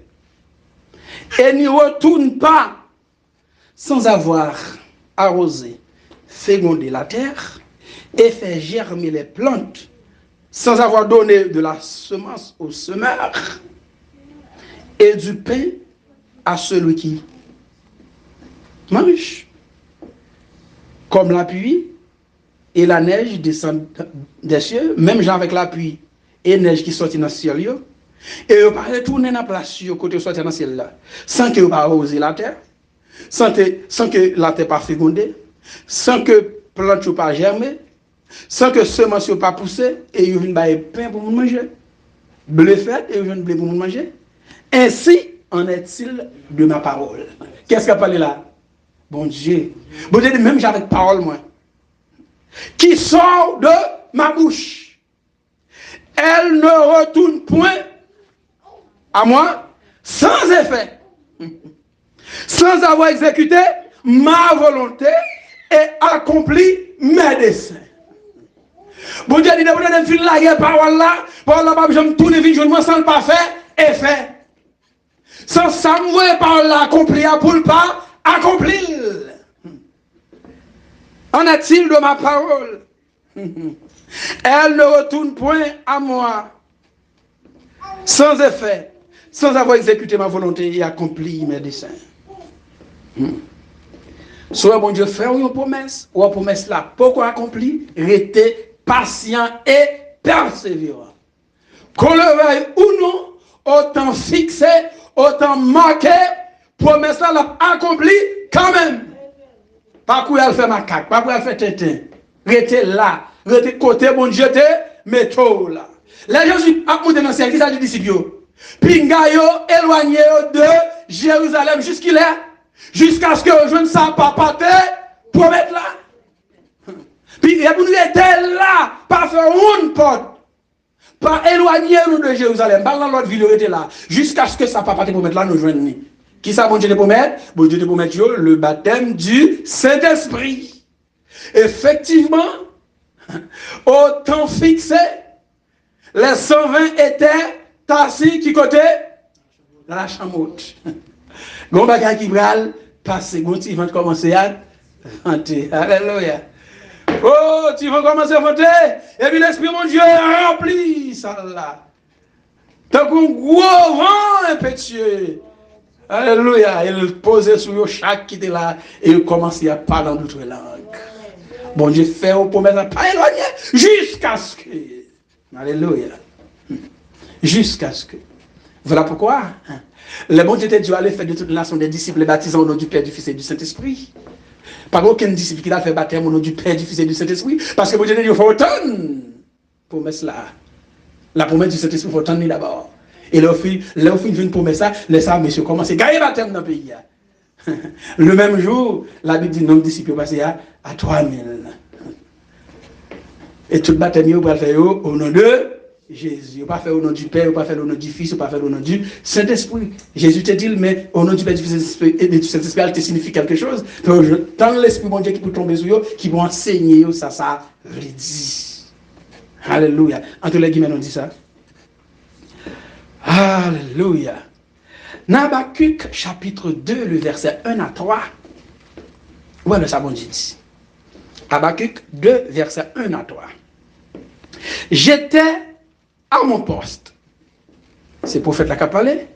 et n'y retournent pas sans avoir arrosé, fécondé la terre et fait germer les plantes, sans avoir donné de la semence au semeur et du pain à celui qui mange. Comme la pluie et la neige descendent des cieux, même genre avec la pluie et la neige qui sortent dans le ciel, et vous ne retourner dans la place côté sortir dans le ciel là, sans que vous pas arroser la terre, sans que la terre pas fécondée, sans que plante ne pas germer, sans que semence ne pas pousser, et vous venez pain pour vous manger, blé fait et vous venez blé pour vous manger. Ainsi en est-il de ma parole. Qu'est-ce qu'il a parlé là? Bon Dieu. Bon Dieu, même j'avais parole, moi. Qui sort de ma bouche. Elle ne retourne point à moi sans effet. Sans avoir exécuté ma volonté et accompli mes desseins. Bon Dieu dit, vous avez fait la parole là, je me tourne vite, je ne me sens pas fait, et fait. Sans ça, vous par l'accomplir pour ne pas accomplir. En est-il de ma parole? Elle ne retourne point à moi sans effet, sans avoir exécuté ma volonté et accompli mes desseins. Soit bon Dieu fait une promesse, ou une promesse là, pourquoi accompli? Restez patient et persévérant. Qu'on le veuille ou non, autant fixé, autant marqué, promesse là l'a accompli quand même. Pas quoi elle fait macaque, pas quoi elle fait tétin. Restez là, restez côté bon Dieu te métaux là. Les Jésus a monté dans le ciel, qui s'agit disciples. Puis yo éloigné de Jérusalem jusqu'il est, jusqu'à ce que je ne sache pas pour mettre là. Puis et pour nous être là, pas faire une porte, pas éloigner nous de Jérusalem, pas dans l'autre ville était là, jusqu'à ce que ça pas pour mettre là nous joindre. Qui ça bon Dieu pour mettre? Bon Dieu pour mettre le baptême du Saint-Esprit. Effectivement, au temps fixé, les 120 étaient assis qui côté? Dans la chambre haute. Gon bagay qui bral passer, gon ti vont commencer à chanter. Alléluia. Oh, tu vas commencer à chanter et puis l'esprit mon Dieu remplit ça là. Tant qu'on gros vent impétueux. Alléluia, il posait sur chaque qui était là et il commençait à parler en d'autres langues. Bon Dieu fait au promesse à pas éloigner jusqu'à ce que. Alléluia. Jusqu'à ce que. Voilà pourquoi le bon Dieu Dieu allait faire de toute la nation des disciples baptisant au nom du Père, du Fils et du Saint-Esprit. Pas aucun disciple qui a fait baptême au nom du Père, du Fils et du Saint-Esprit. Parce que bon Dieu Dieu faut autant promesse là. La promesse du Saint-Esprit faut autant d'abord. Et là, il vient une promesse ça, les armes, messieurs, commencent à gagner baptême dans le pays. Le même jour, la Bible dit nombre de disciples passé à 3000. Et tout le baptême, vous pouvez faire au nom de Jésus. Vous ne pouvez pas faire au nom du Père, vous ne pouvez pas faire au nom du Fils, vous ne pouvez pas faire au nom du Saint-Esprit. Jésus te dit, mais au nom du Père, du Fils et du Saint-Esprit, elle te signifie quelque chose. Tant l'Esprit, mon Dieu, qui peut tomber sur eux, qui vont enseigner, ça veut dire. Alléluia. Entre les guillemets, on dit ça. Alléluia. Habakkuk, chapitre 2, le verset 1 à 3. Où est le sabon dit? Habakkuk 2, verset 1 à 3. J'étais à mon poste. C'est le prophète là qui a parlé.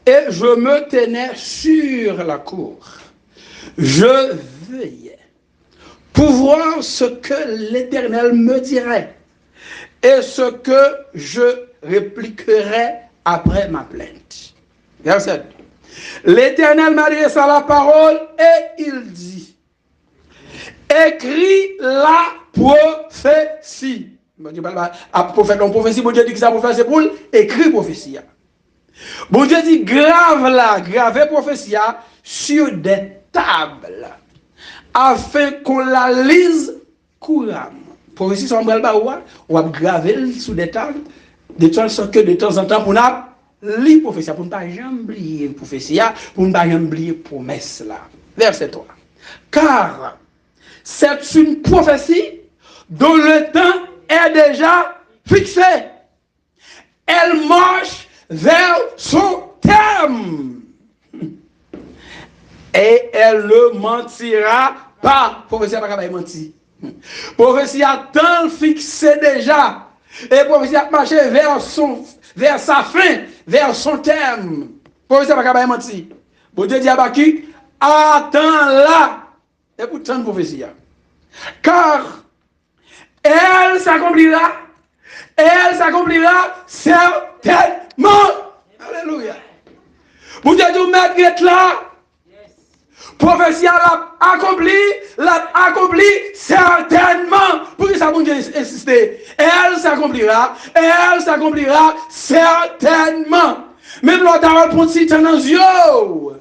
Et je me tenais sur la cour. Je veillais pour voir ce que l'Éternel me dirait et ce que je répliquerais après ma plainte. Verset 2. L'Éternel m'adressa la parole et il dit: écris la prophétie. On prophétie, bon Dieu dit que ça prophétie, c'est pour écrire prophétie. Bon Dieu dit graver prophétie sur des tables afin qu'on la lise couramment. Prophétie, c'est un bel baoua, on va graver sur des tables, de telle sorte que de temps en temps, on a lire prophétie, pour ne pas jamais oublier prophétie, pour ne pas jamais oublier promesse là. Verset 3. Car c'est une prophétie dont le temps est déjà fixé. Elle marche vers son terme. Et elle ne mentira pas. Prophétie n'a pas menti. Prophétie a tant fixé déjà. Et prophétie a marché vers sa fin, vers son terme. Prophétie n'a pas menti. Bon Dieu dit à Habakkuk, attends là. Et pourtant, prophétie. Car elle s'accomplira certainement. Alléluia. Vous dites, vous mettez là. Prophétie l'a accompli certainement. Pour que ça, vous Dieu insister. Elle s'accomplira certainement. Même l'autre pour si t'en as yo.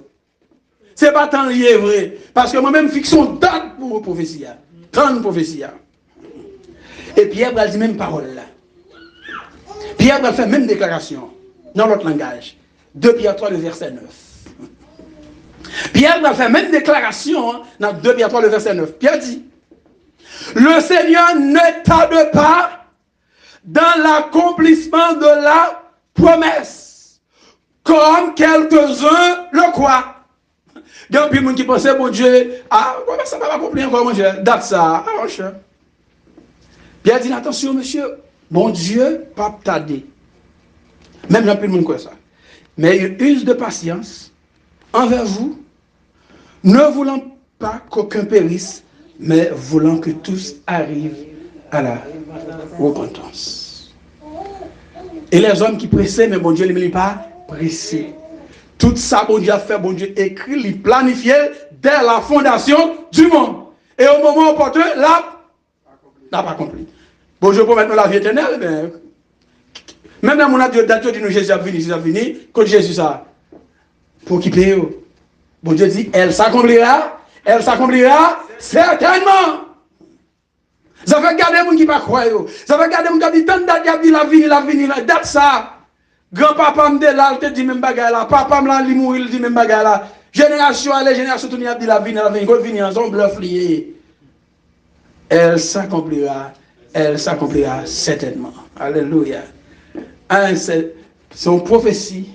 C'est pas tant lié vrai. Parce que moi-même, fiction date pour prophétie. Tant de prophétie. Et Pierre va dire même parole là. Pierre va faire même déclaration dans l'autre langage. 2 Pierre 3, le verset 9. Pierre va faire même déclaration dans 2 Pierre 3, le verset 9. Pierre dit: le Seigneur ne tarde pas dans l'accomplissement de la promesse, comme quelques-uns le croient. Il y a des gens qui pensent, bon Dieu, comment ça va pas comprendre encore, mon Dieu, date ça, Puis il dit, attention, monsieur, bon Dieu, pas tarder. Même il y a plus de monde comme ça. Mais il use de patience envers vous, ne voulant pas qu'aucun périsse, mais voulant que tous arrivent à la repentance. Et les hommes qui pressaient, mais bon Dieu ne les pas pressés. Tout ça, bon Dieu a fait, bon Dieu écrit, il planifié dès la fondation du monde. Et au moment opportun, là, n'a pas accompli. Bon, je peux maintenant la vie éternelle, mais même dans mon adieu, dit nous Jésus a venu, quand Jésus ça, pour qui paye. Bon Dieu dit, elle s'accomplira certainement. Ça fait garder les gens qui ne pas croire. Ça fait garder les gens qui disent, tant d'adja dit la vie, date ça. Grand-papa me dit là, il dit même bagaille là. Papa me l'a dit mourir, il dit même bagaille là. Génération à la génération, tout le monde dit la vie, quand vient en zone bluff lié. Elle s'accomplira certainement. Alléluia. C'est une prophétie.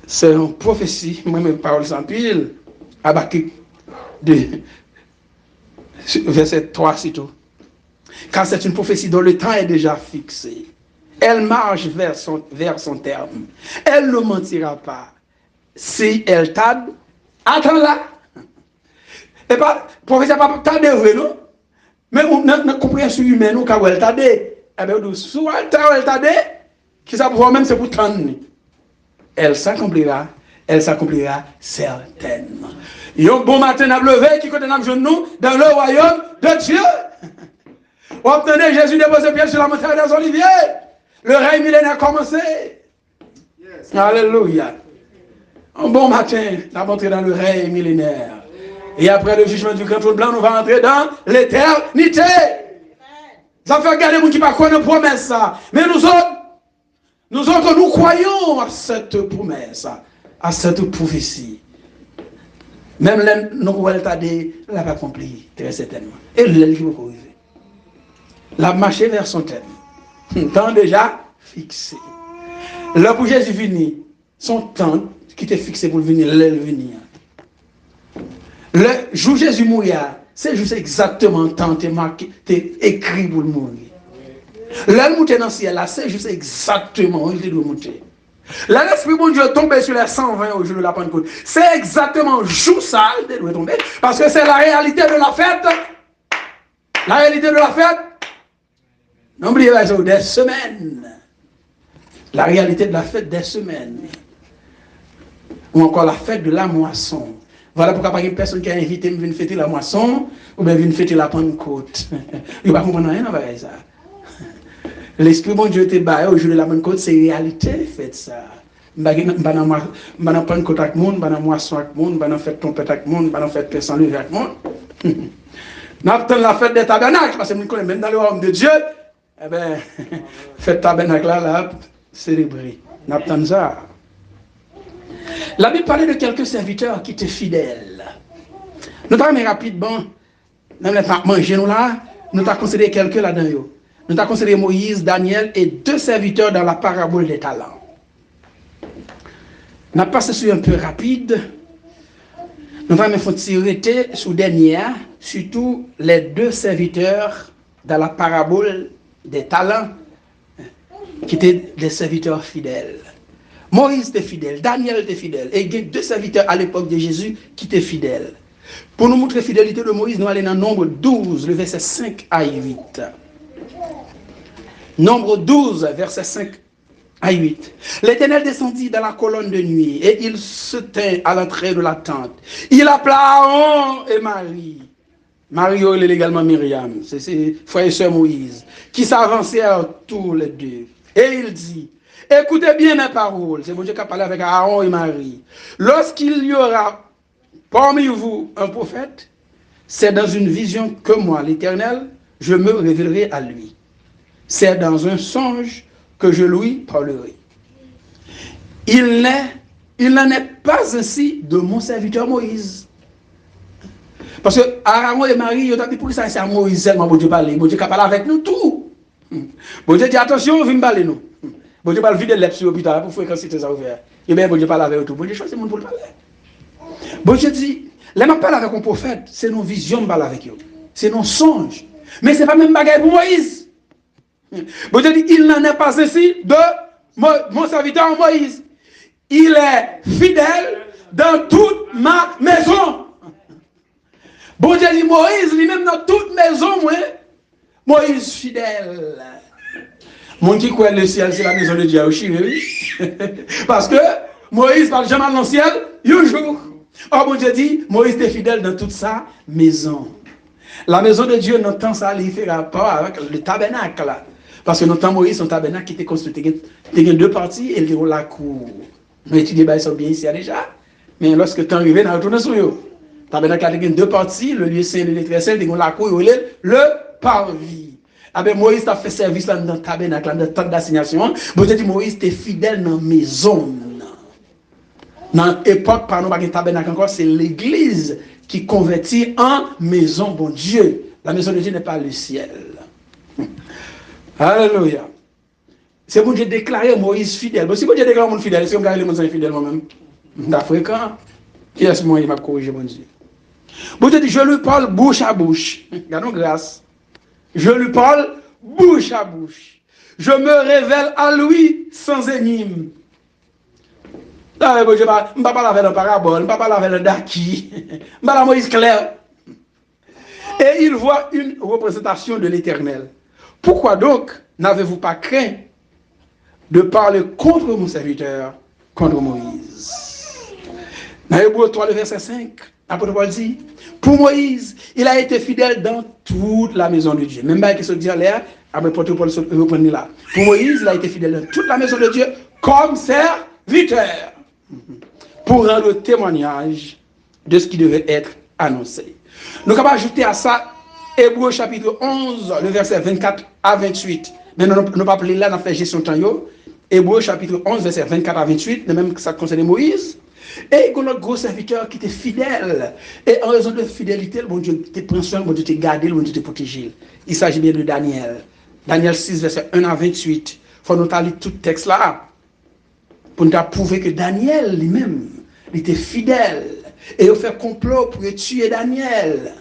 C'est une prophétie. Moi-même, parole sans pile. Habakkuk, verset 3, sitôt. Car c'est une prophétie dont le temps est déjà fixé. Elle marche vers son terme. Elle ne mentira pas. Si elle tarde, attends-la. Et pas, prophétie n'a pas tardé, non? Mais notre compréhension humaine, nous, quand elle tarde, eh bien, soit elle tarde, qui ça pour même, c'est pour tendre. Elle s'accomplira certainement. Il y a un bon matin à lever qui côté nous dans le royaume de Dieu. Vous obtenez Jésus déposer pied sur la montagne des Oliviers. Le règne millénaire a commencé. Yes. Alléluia. Un bon matin, nous allons entrer dans le règne millénaire. Et après le jugement du grand trône blanc, nous allons entrer dans l'éternité. Ça fait regarder les gens qui ne connaissent pas de promesse. Mais nous autres, nous croyons à cette promesse, à cette prophétie. Même les non-résultats l'a pas accompli, très certainement. Et le jour où la marché vers son thème. Temps déjà fixé. Là pour Jésus venir, son temps qui était fixé pour venir, venir. Le jour Jésus mourir, c'est juste exactement le temps qui est écrit pour le mourir. Là, le monter dans le ciel, là, c'est juste exactement où il doit monter. Là, l'Esprit bon Dieu est tombé sur les 120 au jour de la Pentecôte. C'est exactement le jour ça, il doit tomber. Parce que c'est la réalité de la fête. La réalité de la fête. N'oubliez pas ça, des semaines. La réalité de la fête des semaines. Ou encore la fête de la moisson. Voilà pourquoi pas une personne qui a invité me venir fêter la moisson ou bien venir fêter la Pentecôte. Il ne va pas comprendre rien dans ça. L'Esprit bon Dieu te baillé au jour de la Pentecôte, c'est réalité, faites ça. Bana Pentecôte avec monde, bana moisson avec monde, bana fête trompette avec monde, bana fête pain sans lever avec monde. N'attend la fête des tabernacles, parce que nous connaissons même dans le royaume de Dieu, eh bien, fête tabernacle là, célébrer. N'attend ça. La Bible parlait de quelques serviteurs qui étaient fidèles. Nous t'avons rapidement, même les manger nous là, nous t'avons considéré quelques là-dedans. Nous avons considéré Moïse, Daniel et 2 serviteurs dans la parabole des talents. Nous avons passé sur un peu rapide. Nous allons faire tirer sur dernière, surtout les 2 serviteurs dans la parabole des talents, qui étaient des serviteurs fidèles. Moïse était fidèle, Daniel était fidèle, et il y a 2 serviteurs à l'époque de Jésus qui étaient fidèles. Pour nous montrer la fidélité de Moïse, nous allons dans Nombre 12, le verset 5 à 8. Nombre 12, verset 5 à 8. L'Éternel descendit dans la colonne de nuit et il se tint à l'entrée de la tente. Il appela Aaron et Marie. Marie, il est également Myriam, c'est ses frères et sœurs Moïse, qui s'avancèrent tous les 2. Et il dit, écoutez bien mes paroles. C'est bon Dieu qui a parlé avec Aaron et Marie. Lorsqu'il y aura parmi vous un prophète, c'est dans une vision que moi, l'Éternel, je me révélerai à lui. C'est dans un songe que je lui parlerai. Il n'en est pas ainsi de mon serviteur Moïse. Parce que Aaron et Marie, ils ont dit pour ça, c'est à Moïse seulement, bon Dieu parle. Bon Dieu qui parle avec nous tout. Bon Dieu dit attention, viens me parler nous. Bon Dieu pas le vider l'être sur l'hôpital pour fréquenter ça ouvert. Et bien bon Dieu parle avec tout. Bon Dieu choisit monde pour le parler. Bon Dieu dit, les m'a parle avec un prophète, c'est nos visions parle avec eux. C'est nos songes. Mais c'est pas même bagaille pour Moïse. Bon Dieu dit, il n'en est pas ainsi de mon serviteur Moïse. Il est fidèle dans toute ma maison. Bon Dieu dit, Moïse, lui-même dans toute maison, moi, Moïse fidèle. Mon qui croit le ciel, c'est la maison de Dieu aussi, oui. Parce que Moïse parle jamais dans le ciel, un jour. Or, bon Dieu dit, Moïse était fidèle dans toute sa maison. La maison de Dieu, notre temps, ça il fait rapport avec le tabernacle. Parce que notre temps, Moïse, son tabernacle qui était construit, il y a deux parties, et il y a la cour. Nous étudions ça bien ici déjà. Mais lorsque le temps arrivé, on a retourné sur eux. Le tabernacle a deux parties, le lieu saint, le lieu très saint, il y a la cour, et le parvis. Ah ben Moïse a fait service dans le tabernacle, dans le temps d'assignation. Bon Dieu dit, Moïse était fidèle dans la maison. Dans l'époque, par nous, pas de tabernacle encore, c'est l'église qui convertit en maison, bon Dieu. La maison de Dieu n'est pas le ciel. Alléluia. C'est bon Dieu déclaré Moïse fidèle. Bon, si bon Dieu déclare mon fidèle, si on regarde les gens fidèles moi-même, d'Africain, qui est-ce moi, il m'a corrigé, mon Dieu. Bon Dieu dit, je lui parle bouche à bouche. Gardons grâce. Je lui parle bouche à bouche. Je me révèle à lui sans énigme. Je ne vais pas parler avec un parabole, je ne vais pas parler avec un daki, je ne vais pas parler Moïse clair. Et il voit une représentation de l'Éternel. Pourquoi donc n'avez-vous pas craint de parler contre mon serviteur, contre Moïse? Dans Hébreux 3, le verset 5, l'apôtre Paul dit, pour Moïse, il a été fidèle dans toute la maison de Dieu. Même pas qu'il se dit l'air, l'apôtre Paul reprend là. Pour Moïse, il a été fidèle dans toute la maison de Dieu comme serviteur, pour rendre témoignage de ce qui devait être annoncé. Nous avons ajouté à ça Hébreux chapitre 11, le verset 24 à 28. Mais nous ne pas là, nous fait gestion de temps. Hébreux chapitre 11, verset 24 à 28, même que ça concerne Moïse. Et il y a notre gros serviteur qui était fidèle. Et en raison de fidélité, le bon Dieu te prend soin, le bon Dieu te garde, le bon Dieu te protège. Il s'agit bien de Daniel. Daniel 6, verset 1 à 28. Il faut nous lire tout le texte là. Pour nous prouver que Daniel lui-même, il était fidèle. Et il fait complot pour tuer Daniel.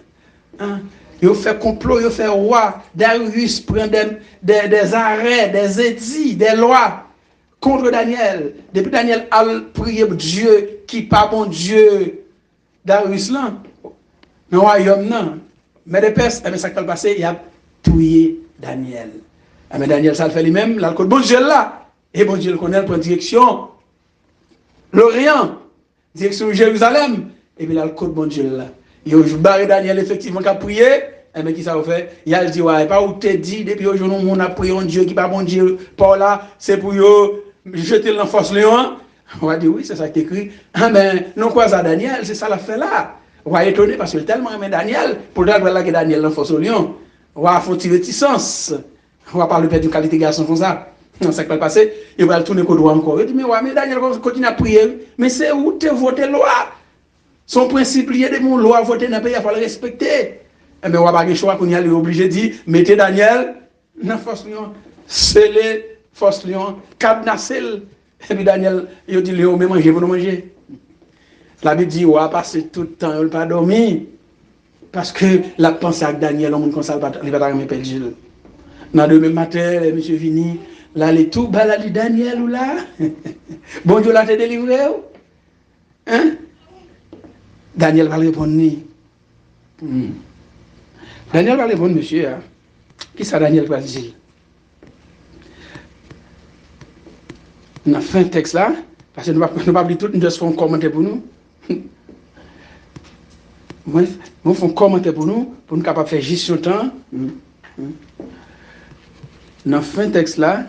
Hein? Il fait complot, il fait roi. Darius prend des arrêts, des édits, des lois contre Daniel. Depuis Daniel a prié Dieu qui pas bon Dieu. Darius là, le royaume non. Mais de Perse, ça qui va passer, il a tué Daniel. Mais Daniel, ça le fait lui-même, là, le bon Dieu là. Et bon Dieu le connaît pour direction l'Orient, direction Jérusalem. Et puis là, le code bon Dieu là. Il a barré Daniel effectivement qui a prié. Mais qui ça fait? Il a dit, ouais, pas où t'es dit, depuis aujourd'hui, on a prié un Dieu qui pas bon Dieu. Par là, c'est pour jeter l'enfance Léon. On va dire, oui, c'est ça qui est écrit. Ah, mais non, quoi ça, Daniel, c'est ça la fait là. On va étonner parce que tellement aimé Daniel, pour dire que Daniel l'enfance au lion. On va faire une réticence. On va parler de qualité garçon comme ça. Non, ça qui va passer, il va tourner le droit encore. Il dit, mais ouais, mais Daniel continue à prier. Mais c'est où tu voté loi? Son principe lié de mon loi voté dans le pays, il faut le respecter. Eh bien, on va pas le choix qu'on y a obligé de dire, mettez Daniel dans force lion, scellez force lion, cadenassez. Et puis Daniel, il dit, Léo, mais manger, vous ne mangez. La Bible dit, on va passer tout le temps, il n'a pas dormi. Parce que la pensée avec Daniel, on ne console pas, il va pas me perdre. Dans le même matin, monsieur Vini, là, les tout, bah, là, Daniel ou là. Bon Dieu, là, t'es délivré. Hein? Daniel va répondre, ni. Daniel va répondre, monsieur. Hein? Qui ça, Daniel va dire? On a fait un texte là, parce que nous ne pas oublier tout, nous devons faire un commentaire pour nous. Nous faisons un commentaire pour nous capables de faire gestion de temps. On a fait un texte là,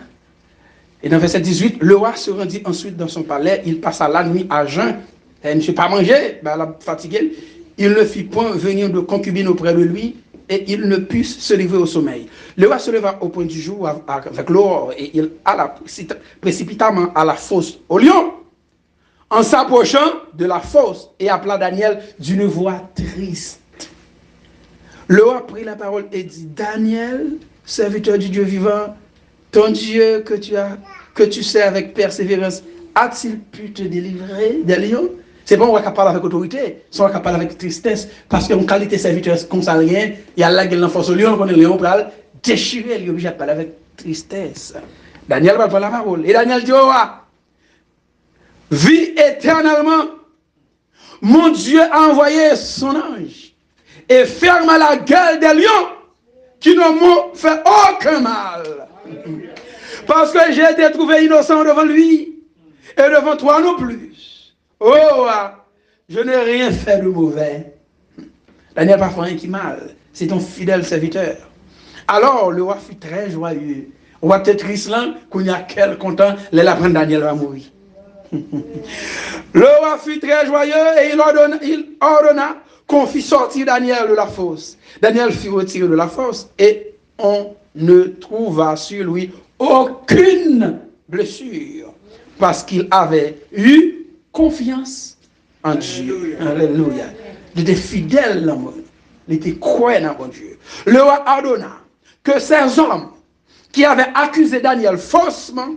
et dans verset 18, le roi se rendit ensuite dans son palais, il passa la nuit à jeun, et il ne fit pas manger, ben, la fatigué, il ne fit point venir de concubine auprès de lui, et il ne put se livrer au sommeil. Le roi se leva au point du jour avec l'aurore, et il alla précipitamment à la fosse au lion, en s'approchant de la fosse, et appela Daniel d'une voix triste. Le roi prit la parole et dit, Daniel, serviteur du Dieu vivant, ton Dieu que tu as que tu sais avec persévérance, a-t-il pu te délivrer des lions? C'est pas on va parler avec autorité, c'est on va parler avec tristesse, parce qu'en qualité serviteur comme ça rien, il y a là qui l'enforce au lion, on est lion pour déchirer, il est obligé de parler avec tristesse. Daniel va prendre la parole. Et Daniel dit, oh, vis éternellement. Mon Dieu a envoyé son ange et ferme la gueule des lions qui ne m'ont fait aucun mal. Parce que j'ai été trouvé innocent devant lui et devant toi non plus. Oh, je n'ai rien fait de mauvais. Daniel n'a pas fait rien qui mal. C'est ton fidèle serviteur. Alors le roi fut très joyeux. On va peut-être triste là, qu'on y a quel content, les lapins Daniel va mourir. Le roi fut très joyeux et il ordonna qu'on fit sortir Daniel de la fosse. Daniel fut retiré de la fosse et on ne trouva sur lui aucune blessure parce qu'il avait eu confiance en Dieu. Alléluia. Il était fidèle dans mon Dieu. Il était croyant dans mon Dieu. Le roi ordonna que ces hommes qui avaient accusé Daniel faussement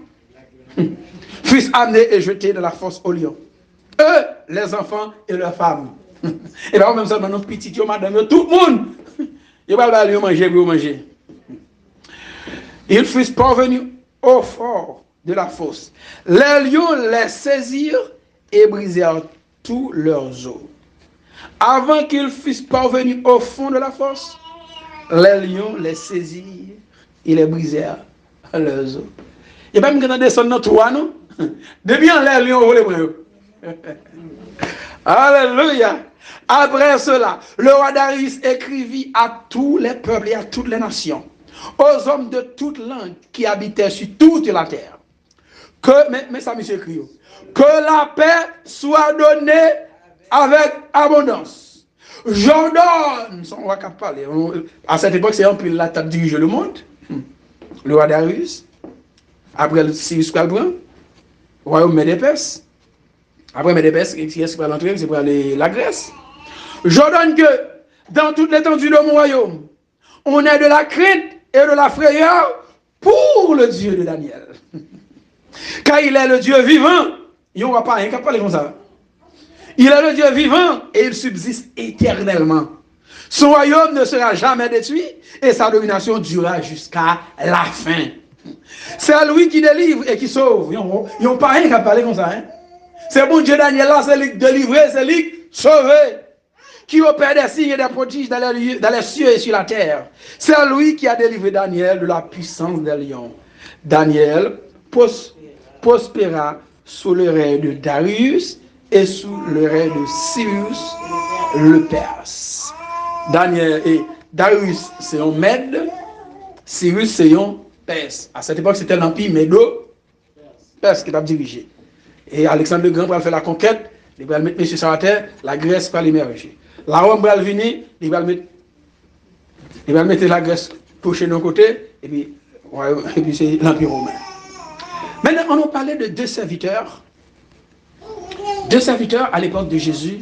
fussent amenés et jetés dans la fosse aux lions. Eux, les enfants et leurs femmes. Et bien, même ça, nos petits, madame, tout le monde, ils vont aller manger. Ils fussent parvenus au fort de la fosse. Les lions les saisirent et brisèrent tous leurs os. Avant qu'ils fussent parvenus au fond de la fosse, les lions les saisirent et les brisèrent leurs os. Et même quand on descend dans toi, non? Depuis en l'air, lion, les bras. Alléluia. Après cela, le roi Darius écrivit à tous les peuples et à toutes les nations, aux hommes de toutes langues qui habitaient sur toute la terre, que, mais ça, monsieur écrit, que la paix soit donnée avec abondance. J'ordonne, on va parler, à cette époque, c'est un peu la table dirige le monde, le roi Darius, après le Cyrus Calbran, royaume Médépès, après Médépès, qui est pour l'entrée, c'est pour aller la Grèce. J'ordonne que dans toute l'étendue de mon royaume, on ait de la crainte et de la frayeur pour le Dieu de Daniel. Car il est le Dieu vivant, il n'y aura pas rien qu'à parler comme ça. Il est le Dieu vivant et il subsiste éternellement. Son royaume ne sera jamais détruit et sa domination durera jusqu'à la fin. C'est lui qui délivre et qui sauve. Ils n'ont pas rien qu'à parler comme ça. Hein? C'est bon Dieu Daniel là, c'est lui qui délivre, c'est lui qui sauve, qui opère des signes et des prodiges dans les cieux et sur la terre. C'est lui qui a délivré Daniel de la puissance des lions. Daniel prospéra sous le règne de Darius et sous le règne de Cyrus le Perse. Daniel et Darius, c'est un Mède, Cyrus, c'est un Perse. À cette époque, c'était l'empire Médo-Perse qui t'a dirigé. Et Alexandre le Grand va faire la conquête, il va mettre M. sur la terre, la Grèce va l'émerger. La Rome va venir, il va mettre la Grèce toucher de nos côtés, et puis c'est l'empire romain. Maintenant, on a parlé de deux serviteurs à l'époque de Jésus.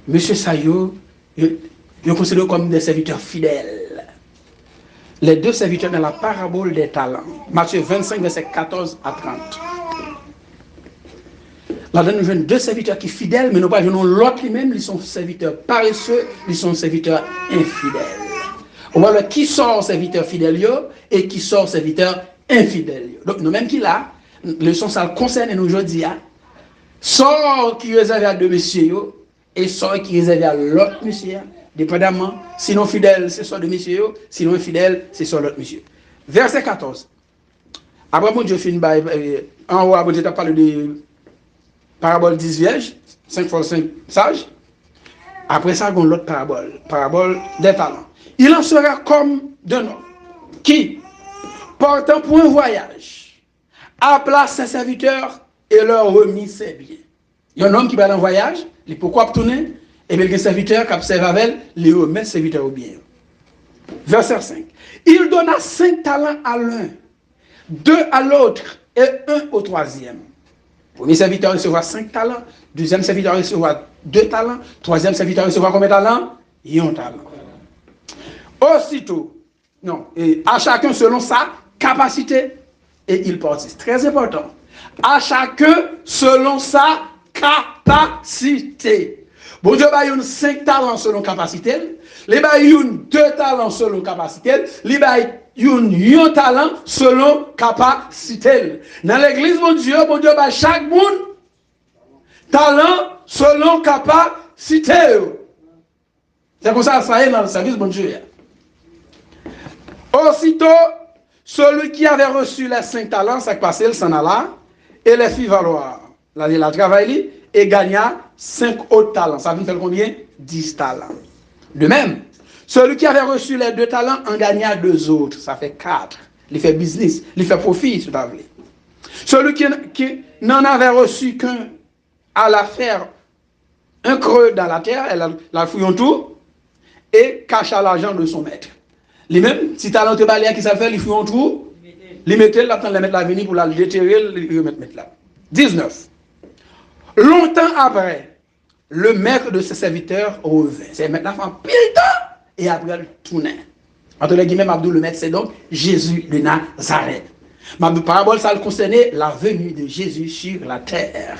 M. Sayo, il est considéré comme des serviteurs fidèles. Les deux serviteurs dans la parabole des talents. Matthieu 25, verset 14 à 30. Là, nous avons deux serviteurs qui sont fidèles, mais nous pas l'autre lui-même, ils sont serviteurs paresseux, ils sont serviteurs infidèles. On voit qui sort serviteur fidèle et qui sort serviteur infidèle. Donc, nous-mêmes qui là, le son ça concerne nous aujourd'hui, sort qui est réservé à deux messieurs et sort qui est réservé à l'autre monsieur, dépendamment. Sinon fidèle, c'est soit de messieurs, sinon infidèle, c'est soit l'autre monsieur. Verset 14. Après, mon Dieu, en haut, Dieu t'a parlé de parabole 10 vierges, 5 fois 5 sages. Après ça, on a l'autre parabole des talents. Il en sera comme d'un homme qui, partant pour un voyage, appela ses serviteurs et leur remit ses biens. Il y a un homme qui va dans un voyage, il pourquoi tourner, et bien il y a un serviteur qui observe avec, il remet ses serviteurs au bien. Verset 5. Il donna 5 talents à l'un, 2 à l'autre et 1 au troisième. Premier serviteur recevra 5 talents, deuxième serviteur recevra 2 talents, troisième serviteur recevra combien de talents? 1 talent. Aussitôt, non, et à chacun selon sa capacité. et il partit. Très important. À chacun selon sa capacité. Bon Dieu a eu 5 talents selon capacité. Les a eu 2 talents selon capacité. Les a eu 1 talent selon capacité. Dans l'église, bon Dieu a chaque monde talent selon capacité. C'est comme ça est dans le service, bon Dieu. Aussitôt, celui qui avait reçu les 5 talents, ça passé, il s'en alla et les fit valoir. Là, il a travaillé et gagna 5 autres talents. Ça veut dire combien? 10 talents. De même, celui qui avait reçu les 2 talents en gagna 2 autres. Ça fait 4. Il fait business, il fait profit, si vous voulez. Celui qui n'en avait reçu qu'un alla faire un creux dans la terre, elle la fouillon tout et cacha l'argent de son maître. Lui-même, si talent te balai qui ça fait, il fouillon tout, il mettait là, le mettre la venir pour la déterrer, il remettre là. 19. Longtemps après, le maître de ses serviteurs revint. C'est maintenant fait pile temps et après le tournait. Entre les guillemets, Mabdou, le maître, c'est donc Jésus de Nazareth. Mabdou, parabole, ça concernait la venue de Jésus sur la terre.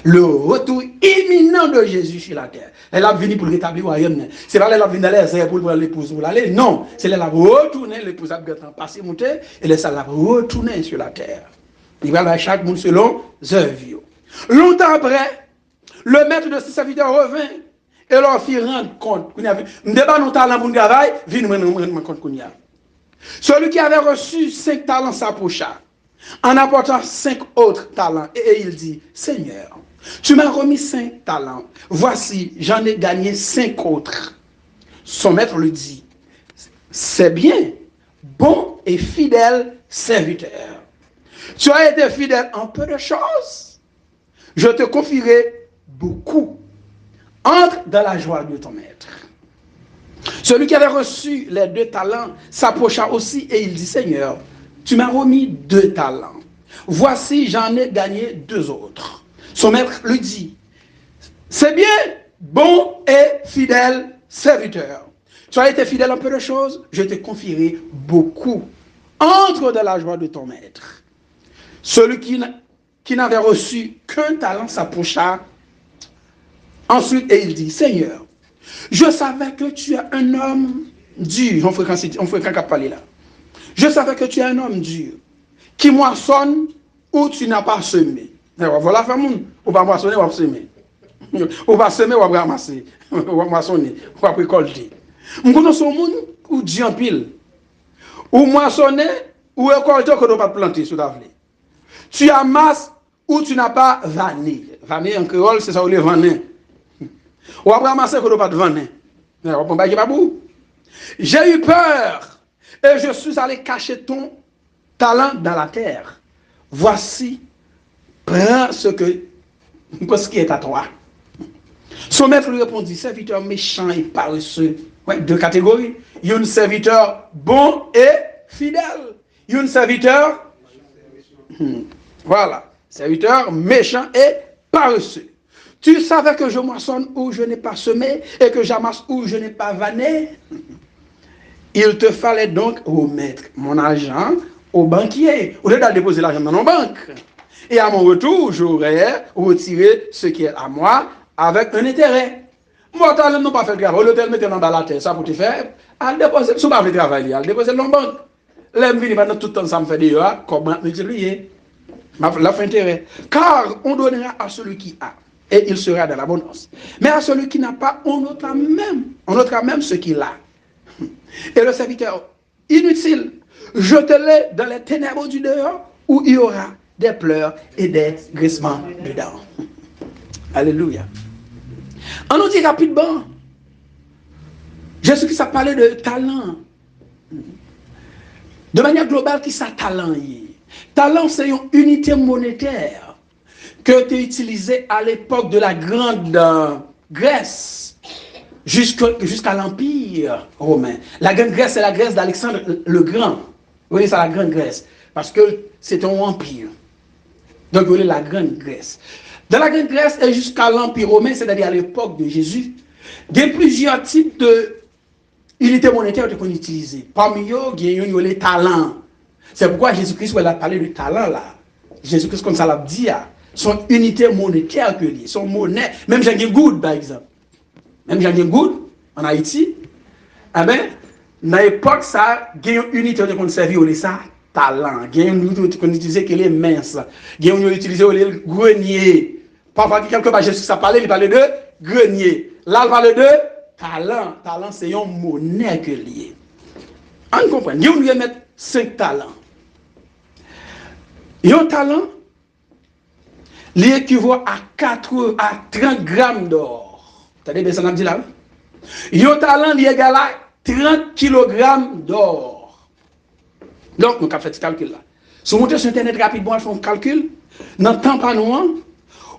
Le retour imminent de Jésus sur la terre. Elle a venu pour rétablir le royaume. C'est pas elle a venu dans les airs pour l'épouse pour l'aller. Non, c'est elle a retourné, l'épouse a passé monter et elle a retourné sur la terre. Il va à chaque monde selon œuvres. Longtemps après, le maître de ses serviteurs revint et leur fit rendre compte. Nous débat nos talents pour le travail, viens nous rendre compte qu'on y a. Celui qui avait reçu 5 talents s'approcha en apportant 5 autres talents et il dit, Seigneur, tu m'as remis 5 talents. Voici, j'en ai gagné 5 autres. Son maître lui dit, c'est bien, bon et fidèle serviteur. Tu as été fidèle en peu de choses. Je te confierai beaucoup. Entre dans la joie de ton maître. Celui qui avait reçu les 2 talents s'approcha aussi et il dit, Seigneur, tu m'as remis 2 talents. Voici, j'en ai gagné 2 autres. Son maître lui dit, c'est bien, bon et fidèle serviteur. Tu as été fidèle en peu de choses, je te confierai beaucoup. Entre dans la joie de ton maître. Celui qui n'avait reçu qu'un talent s'approcha ensuite et il dit, Seigneur, je savais que tu es un homme dur. On fait quand parler là. Je savais que tu es un homme dur, qui moissonne où tu n'as pas semé. Voilà, femme, on va moissonner, on va semer. On va semer, on va ramasser. On va moissonner, on va récolter. On connaît ce monde où Dieu en pile. Ou moissonner, ou récolter, qu'on ne doit pas planter sur la vallée. Tu amasses où tu n'as pas vanné. Vanné en créole, c'est ça, ou les vanner. Ou après ramasser, qu'on ne doit pas te vanner. J'ai eu peur. Et je suis allé cacher ton talent dans la terre. Voici, prends ce qui est à toi. Son maître lui répondit, serviteur méchant et paresseux. Ouais, 2 catégories. Il y a un serviteur bon et fidèle. Il y a un serviteur, voilà, serviteur méchant et paresseux. Tu savais que je moissonne où je n'ai pas semé et que j'amasse où je n'ai pas vanné. Il te fallait donc remettre mon argent au banquier. Au lieu de déposer l'argent dans nos banques. Et à mon retour, j'aurais retiré ce qui est à moi avec un intérêt. Moi, tu n'as pas fait le travail. L'hôtel mettait dans la tête, ça pour te faire. Elle dépose, si tu pas fait le travail, elle dépose dans la banque. L'aime venir pendant tout le temps, ça me fait des heures. Comment multiplier? La fin intérêt. Car on donnera à celui qui a. Et il sera dans l'abondance. Mais à celui qui n'a pas, on notera même ce qu'il a. Et le serviteur, inutile, jetez-le dans les ténèbres du dehors où il y aura des pleurs et des grincements dedans. Alléluia. On nous dit rapidement, Jésus-Christ a parlé de talent. De manière globale, qui ça talent? Talent, c'est une unité monétaire que tu utilisais à l'époque de la grande Grèce. Jusqu'à l'Empire romain. La Grande Grèce, c'est la Grèce d'Alexandre le Grand. Vous voyez, c'est la Grande Grèce. Parce que c'est un empire. Donc, vous voyez la Grande Grèce. Dans la Grande Grèce et jusqu'à l'Empire romain, c'est-à-dire à l'époque de Jésus, il y a plusieurs types d'unités monétaires qu'on utilisait. Parmi eux, il y a les talents. C'est pourquoi Jésus-Christ, il a parlé de talent là. Jésus-Christ, comme ça l'a dit, son unité monétaire que lui, son monnaie, même Jean Good, par exemple. Même Jean Good, en Haïti, eh bien, dans l'époque, ça, il y a une unité qu'on servait au ça, talent. Il y a une unité qu'on utilisait qui est mince. Il y a une unité utilisée au grenier. Parfois, quelque part, Jésus ça parlait, il parlait de grenier. Là, il parlait de talent. Talent, c'est une monnaie que lié. On comprend. Il y a une mettre 5 talents. Un talent, il équivaut à 30 grammes d'or. Vous avez bien ça, dit là? Un talent, il est égal à 30 kg d'or. Donc, nous avons fait ce calcul là. Si vous montez sur Internet rapidement, on fait un calcul, dans le temps pas nous,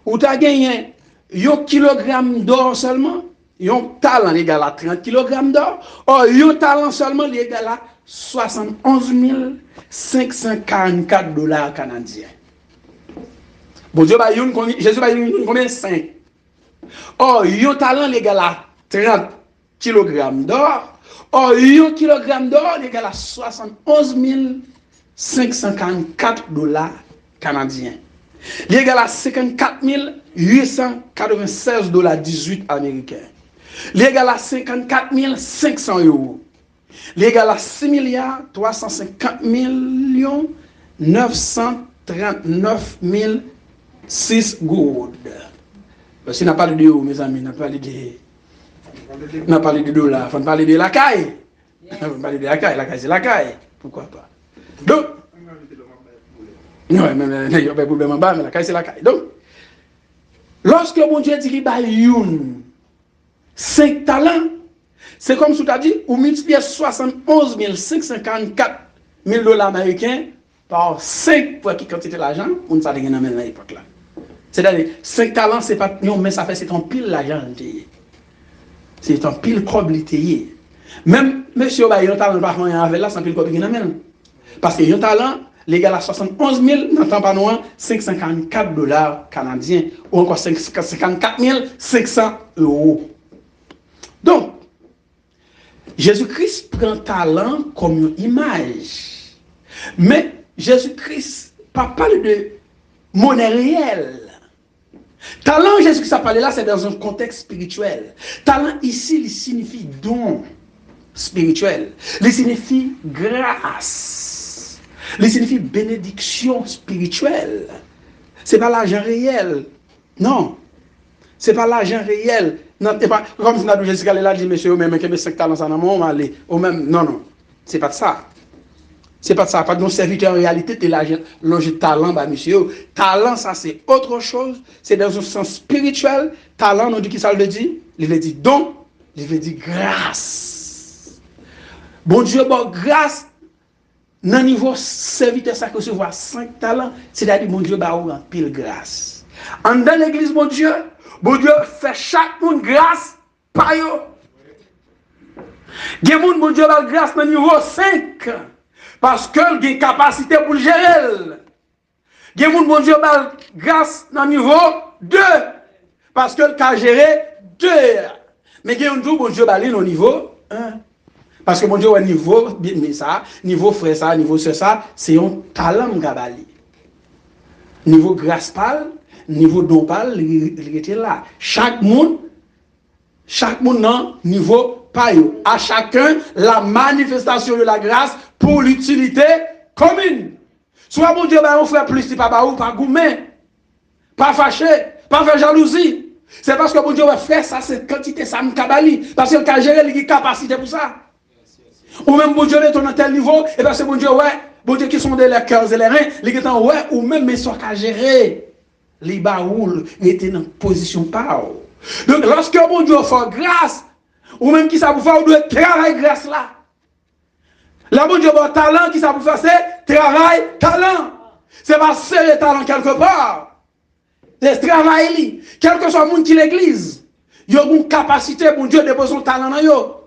où tu as gagné 1 kg d'or seulement, un talent égal à 30 kg d'or, or un talent seulement égal à 71 544 dollars canadiens. Bon Dieu, Jésus va dire combien? 5. Or, un talent égal à 30 kg d'or. Or, 1 kg d'or égal à 71 544 dollars canadiens. L'égal à 54 896 dollars 18 américains. L'égal à 54 500 euros. L'égal à 6 milliards 350 millions 939 006 gourdes. Parce qu'on a parlé de où, mes amis? On a parlé de dollars. Il faut parler de la caille. Il faut parler de la caille. La caille, c'est la caille. Pourquoi pas? Donc, non, mais il n'y a pas de problème en bas, mais la caille, c'est la caille. Donc, lorsque mon Dieu dit qu'il y a 5 talents, c'est comme si tu as dit, ou multiplier 71 554 000 dollars américains par 5 pour qui quantité d'argent, on ne savait pas à l'époque là. C'est-à-dire, 5 talents, c'est pas non, mais ça fait, c'est un pile l'argent. C'est un pile cob litéier. Même, monsieur, il y a un talent, par contre, avec là, c'est un pile cob qui n'amène. Parce qu'il y a un talent, l'égal à 71 000, n'entend pas loin, 554 dollars canadiens, ou encore 54 500 euros. Donc, Jésus-Christ prend talent comme une image. Mais Jésus-Christ ne parle pas de monnaie réelle. Talent, Jésus-Christ a parlé là, c'est dans un contexte spirituel. Talent ici, il signifie don spirituel. Il signifie grâce. Il signifie bénédiction spirituelle. Ce n'est pas l'argent réel. Non. Ce n'est pas l'argent réel. Non, pas, comme si nous Jésus là dit monsieur, même que mes 5 talents ça non, aller. Ou même, non. C'est pas de ça. C'est pas de ça. Pas de nos serviteurs en réalité, tu l'argent, l'objet talent, bah, monsieur. Talent, ça c'est autre chose. C'est dans un sens spirituel. Talent, on dit qui ça le dit? Il veut dire don, il veut dire grâce. Bon Dieu, bon grâce, dans le niveau serviteur, ça que recevoir 5 talents, c'est-à-dire bon Dieu, bah, en pile grâce. En dans l'église, bon Dieu fait chaque monde grâce par eux. Il y a des gens, bon Dieu, bah, grâce dans le niveau 5. Parce qu'il a une capacité pour le gérer. Il y a des gens, bon Dieu, bah, grâce dans le niveau 2. Parce qu'il a géré 2. Mais il y a des gens, bon Dieu, bah, au niveau 1. Parce que mon Dieu, au niveau, mais ça, niveau frère ça, niveau c'est ça, c'est un talent gabali. Niveau grâce pâle, niveau don pâle, il était là. Chaque monde non, niveau payo. À chacun, la manifestation de la grâce pour l'utilité commune. Soit mon Dieu, on fait plus, c'est pas baou, pas gourmet, pas fâché, pas faire jalousie. C'est parce que mon Dieu va faire ça, cette quantité, ça me cabali. Parce qu'il a géré les capacités pour ça. Ou même bon Dieu est à tel niveau, et bien c'est bon Dieu, ouais, bon Dieu qui sont des cœurs et les reins, les gens, ouais, ou même mais soit qu'à gérer, les baouls étaient dans position pas. Donc lorsque bon Dieu fait grâce, ou même qui ça vous fait, vous devez travailler grâce là. Là bon Dieu a talent, qui ça vous fait, c'est travail, talent. C'est pas serrer talent quelque part. C'est travail, quel que soit le monde qui l'église, il y a une capacité, bon Dieu dépose son talent dans eux.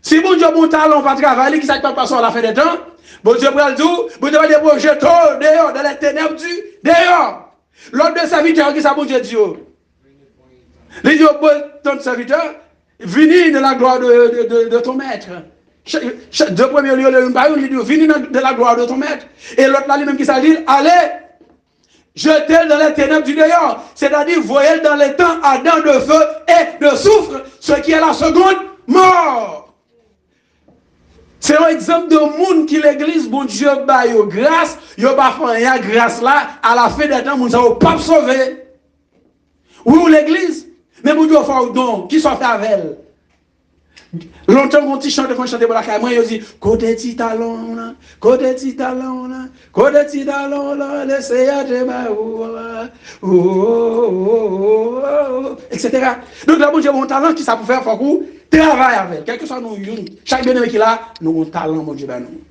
Si bon Dieu a bon talent, on va travailler, qui ça peut passer à la fin des temps, bon Dieu va le dire, bon Dieu va déposer dehors, dans les ténèbres du dehors. L'autre de serviteurs, qui ça bon Dieu dit, les dieux, ton serviteur, venez de la gloire de ton maître. Deux premiers lieux, il dit, venez de la gloire de ton maître. Et l'autre là, lui-même qui s'est dit, allez, jetez-le dans les ténèbres du dehors. C'est-à-dire, voyez dans les temps ardents de feu et de soufre, ce qui est la seconde mort. C'est un exemple de monde qui l'église, bon Dieu, bah, yo grâce, yo pas fait rien grâce là, à la fin des temps, moun sa pas sauvé. Oui, ou l'église, mais bon Dieu, faut don, qui soit fait avec elle. Longtemps qu'on chante pour la caille, moi, je dis, côté ti talon là, côté ti talon là, côté ti talon là, laissez à etc. Donc là, bon Dieu, mon talent, qui ça pour faire, faut travailler avec. Quel que soit nous, chaque bien-aimé qui est là, nous avons un talent, mon Dieu, ben nous.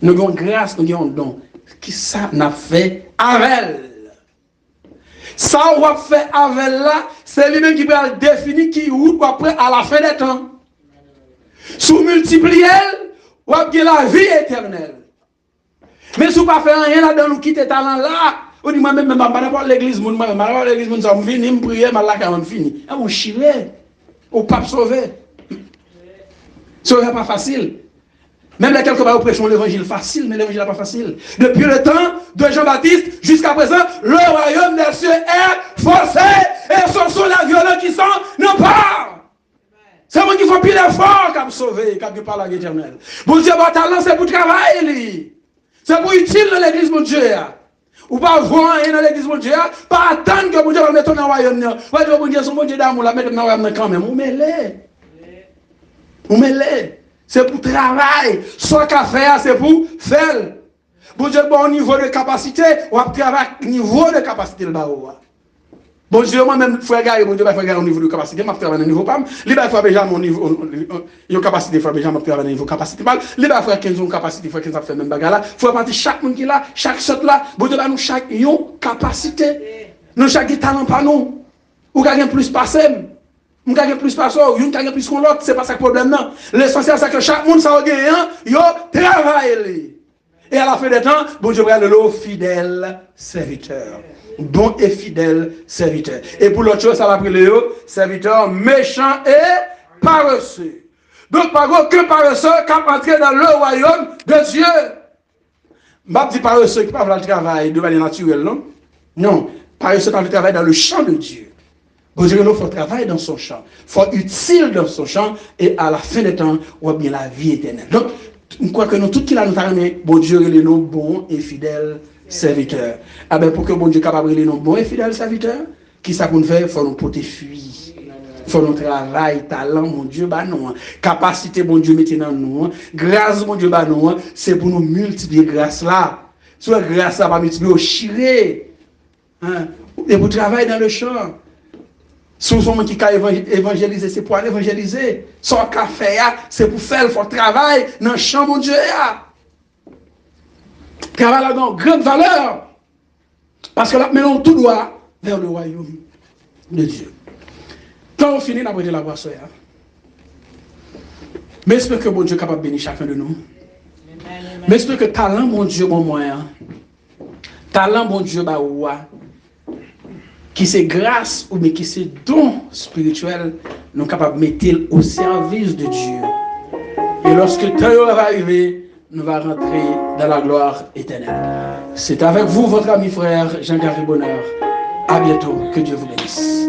Nous avons grâce, nous avons don. Qui ça n'a fait avec elle? Ça, on va faire avec là, c'est lui-même qui peut définir qui ou après à la fin des temps. Sous multiplier, ou avez la vie éternelle. Mais si vous ne faites pas rien là-dedans, nous quittez talent là, on dit moi-même, je ne vais pas l'église, je ne vais pas l'église, je vais venir, je prier, je vais fini. Ah, vous chilez, ou pas sauver. Ce n'est pas facile. Même là, quelque part, nous prêchons l'évangile facile, mais l'évangile n'est pas facile. Depuis le temps de Jean-Baptiste jusqu'à présent, le royaume des cieux est forcé, et ce sont les violents qui sont non pas. C'est moi qui font pile d'efforts pour sauver, pour parler à l'éternel. Bon Dieu, votre talent, c'est pour travailler. C'est pour utile dans l'église, mon Dieu. Ou pas voir rien dans l'église, mon Dieu. Pas attendre que mon Dieu va mettre dans le royaume. Pas dire, mon Dieu, son bon Dieu d'amour, la mettre dans le royaume quand même. Vous mêlez. Vous mêlez. C'est pour travailler. Soit qu'à faire, c'est pour faire. Bon Dieu, bon niveau de capacité, ou à travailler niveau de capacité le barreau. Bon Dieu, moi-même, frère Gary, bon Dieu, frère Gary au niveau de capacité, je travaille au niveau PAM. Les frère Benjamin, mon niveau, il y a capacité, frère Benjamin, je travaille au niveau capacité. Les frère 15 ont capacité, frère 15 fait même bagarre là. Il faut partir chaque monde qui est là, chaque sorte là. Bon Dieu, nous chaque yon capacité. Nous chaque talent pas nous. Ou gagne plus passé. Ou gagne plus passé, ou gagne plus qu'on l'autre, c'est pas ça le problème non. L'essentiel c'est que chaque monde ça gagne, yo travaille. Et à la fin des temps, bon Dieu, regarde le fidèle serviteur. Bon et fidèle serviteur. Et pour l'autre chose, ça va appeler serviteur méchant et paresseux. Donc, par aucun paresseux qui a entré dans le royaume de Dieu. Je ne dis pas paresseux qui parle du travail de manière naturelle, non? Non, paresseux qui travaille dans le champ de Dieu. Bon Dieu, il faut travailler dans son champ. Il faut être utile dans son champ. Et à la fin des temps, on va bien la vie éternelle. Donc, je crois que nous, tout qui l'a nous parlé, bon Dieu, il est nos bons et fidèles serviteurs. Ah ben, pour que bon Dieu capable de nos bons et fidèles serviteurs, qui ça pour nous faire? Il faut nous porter fuir. Il faut nous travailler, talent, mon Dieu, bah non. Capacité, bon Dieu, mettez dans nous. Grâce, mon Dieu, bah non. C'est pour nous multiplier grâce là. Soit grâce là, va multiplier au chiré. Hein? Et pour travailler dans le champ. Souvent, qui a évangélisé, c'est pour aller évangéliser. Son café, c'est pour faire le travail dans le champ, mon Dieu. Travail a une grande valeur. Parce que là, maintenant, tout doit vers le royaume de Dieu. Quand on finit, on a pris la voix. Mais j'espère que bon Dieu est capable de bénir chacun de nous. Mais j'espère que talent, bon Dieu, bon moyen. Talent, bon Dieu, bah, ouah. Qui c'est grâce ou mais qui c'est don spirituel, nous sommes capables de mettre au service de Dieu. Et lorsque le temps va arriver, nous allons rentrer dans la gloire éternelle. C'est avec vous, votre ami frère Jean-Gary Bonheur. À bientôt. Que Dieu vous bénisse.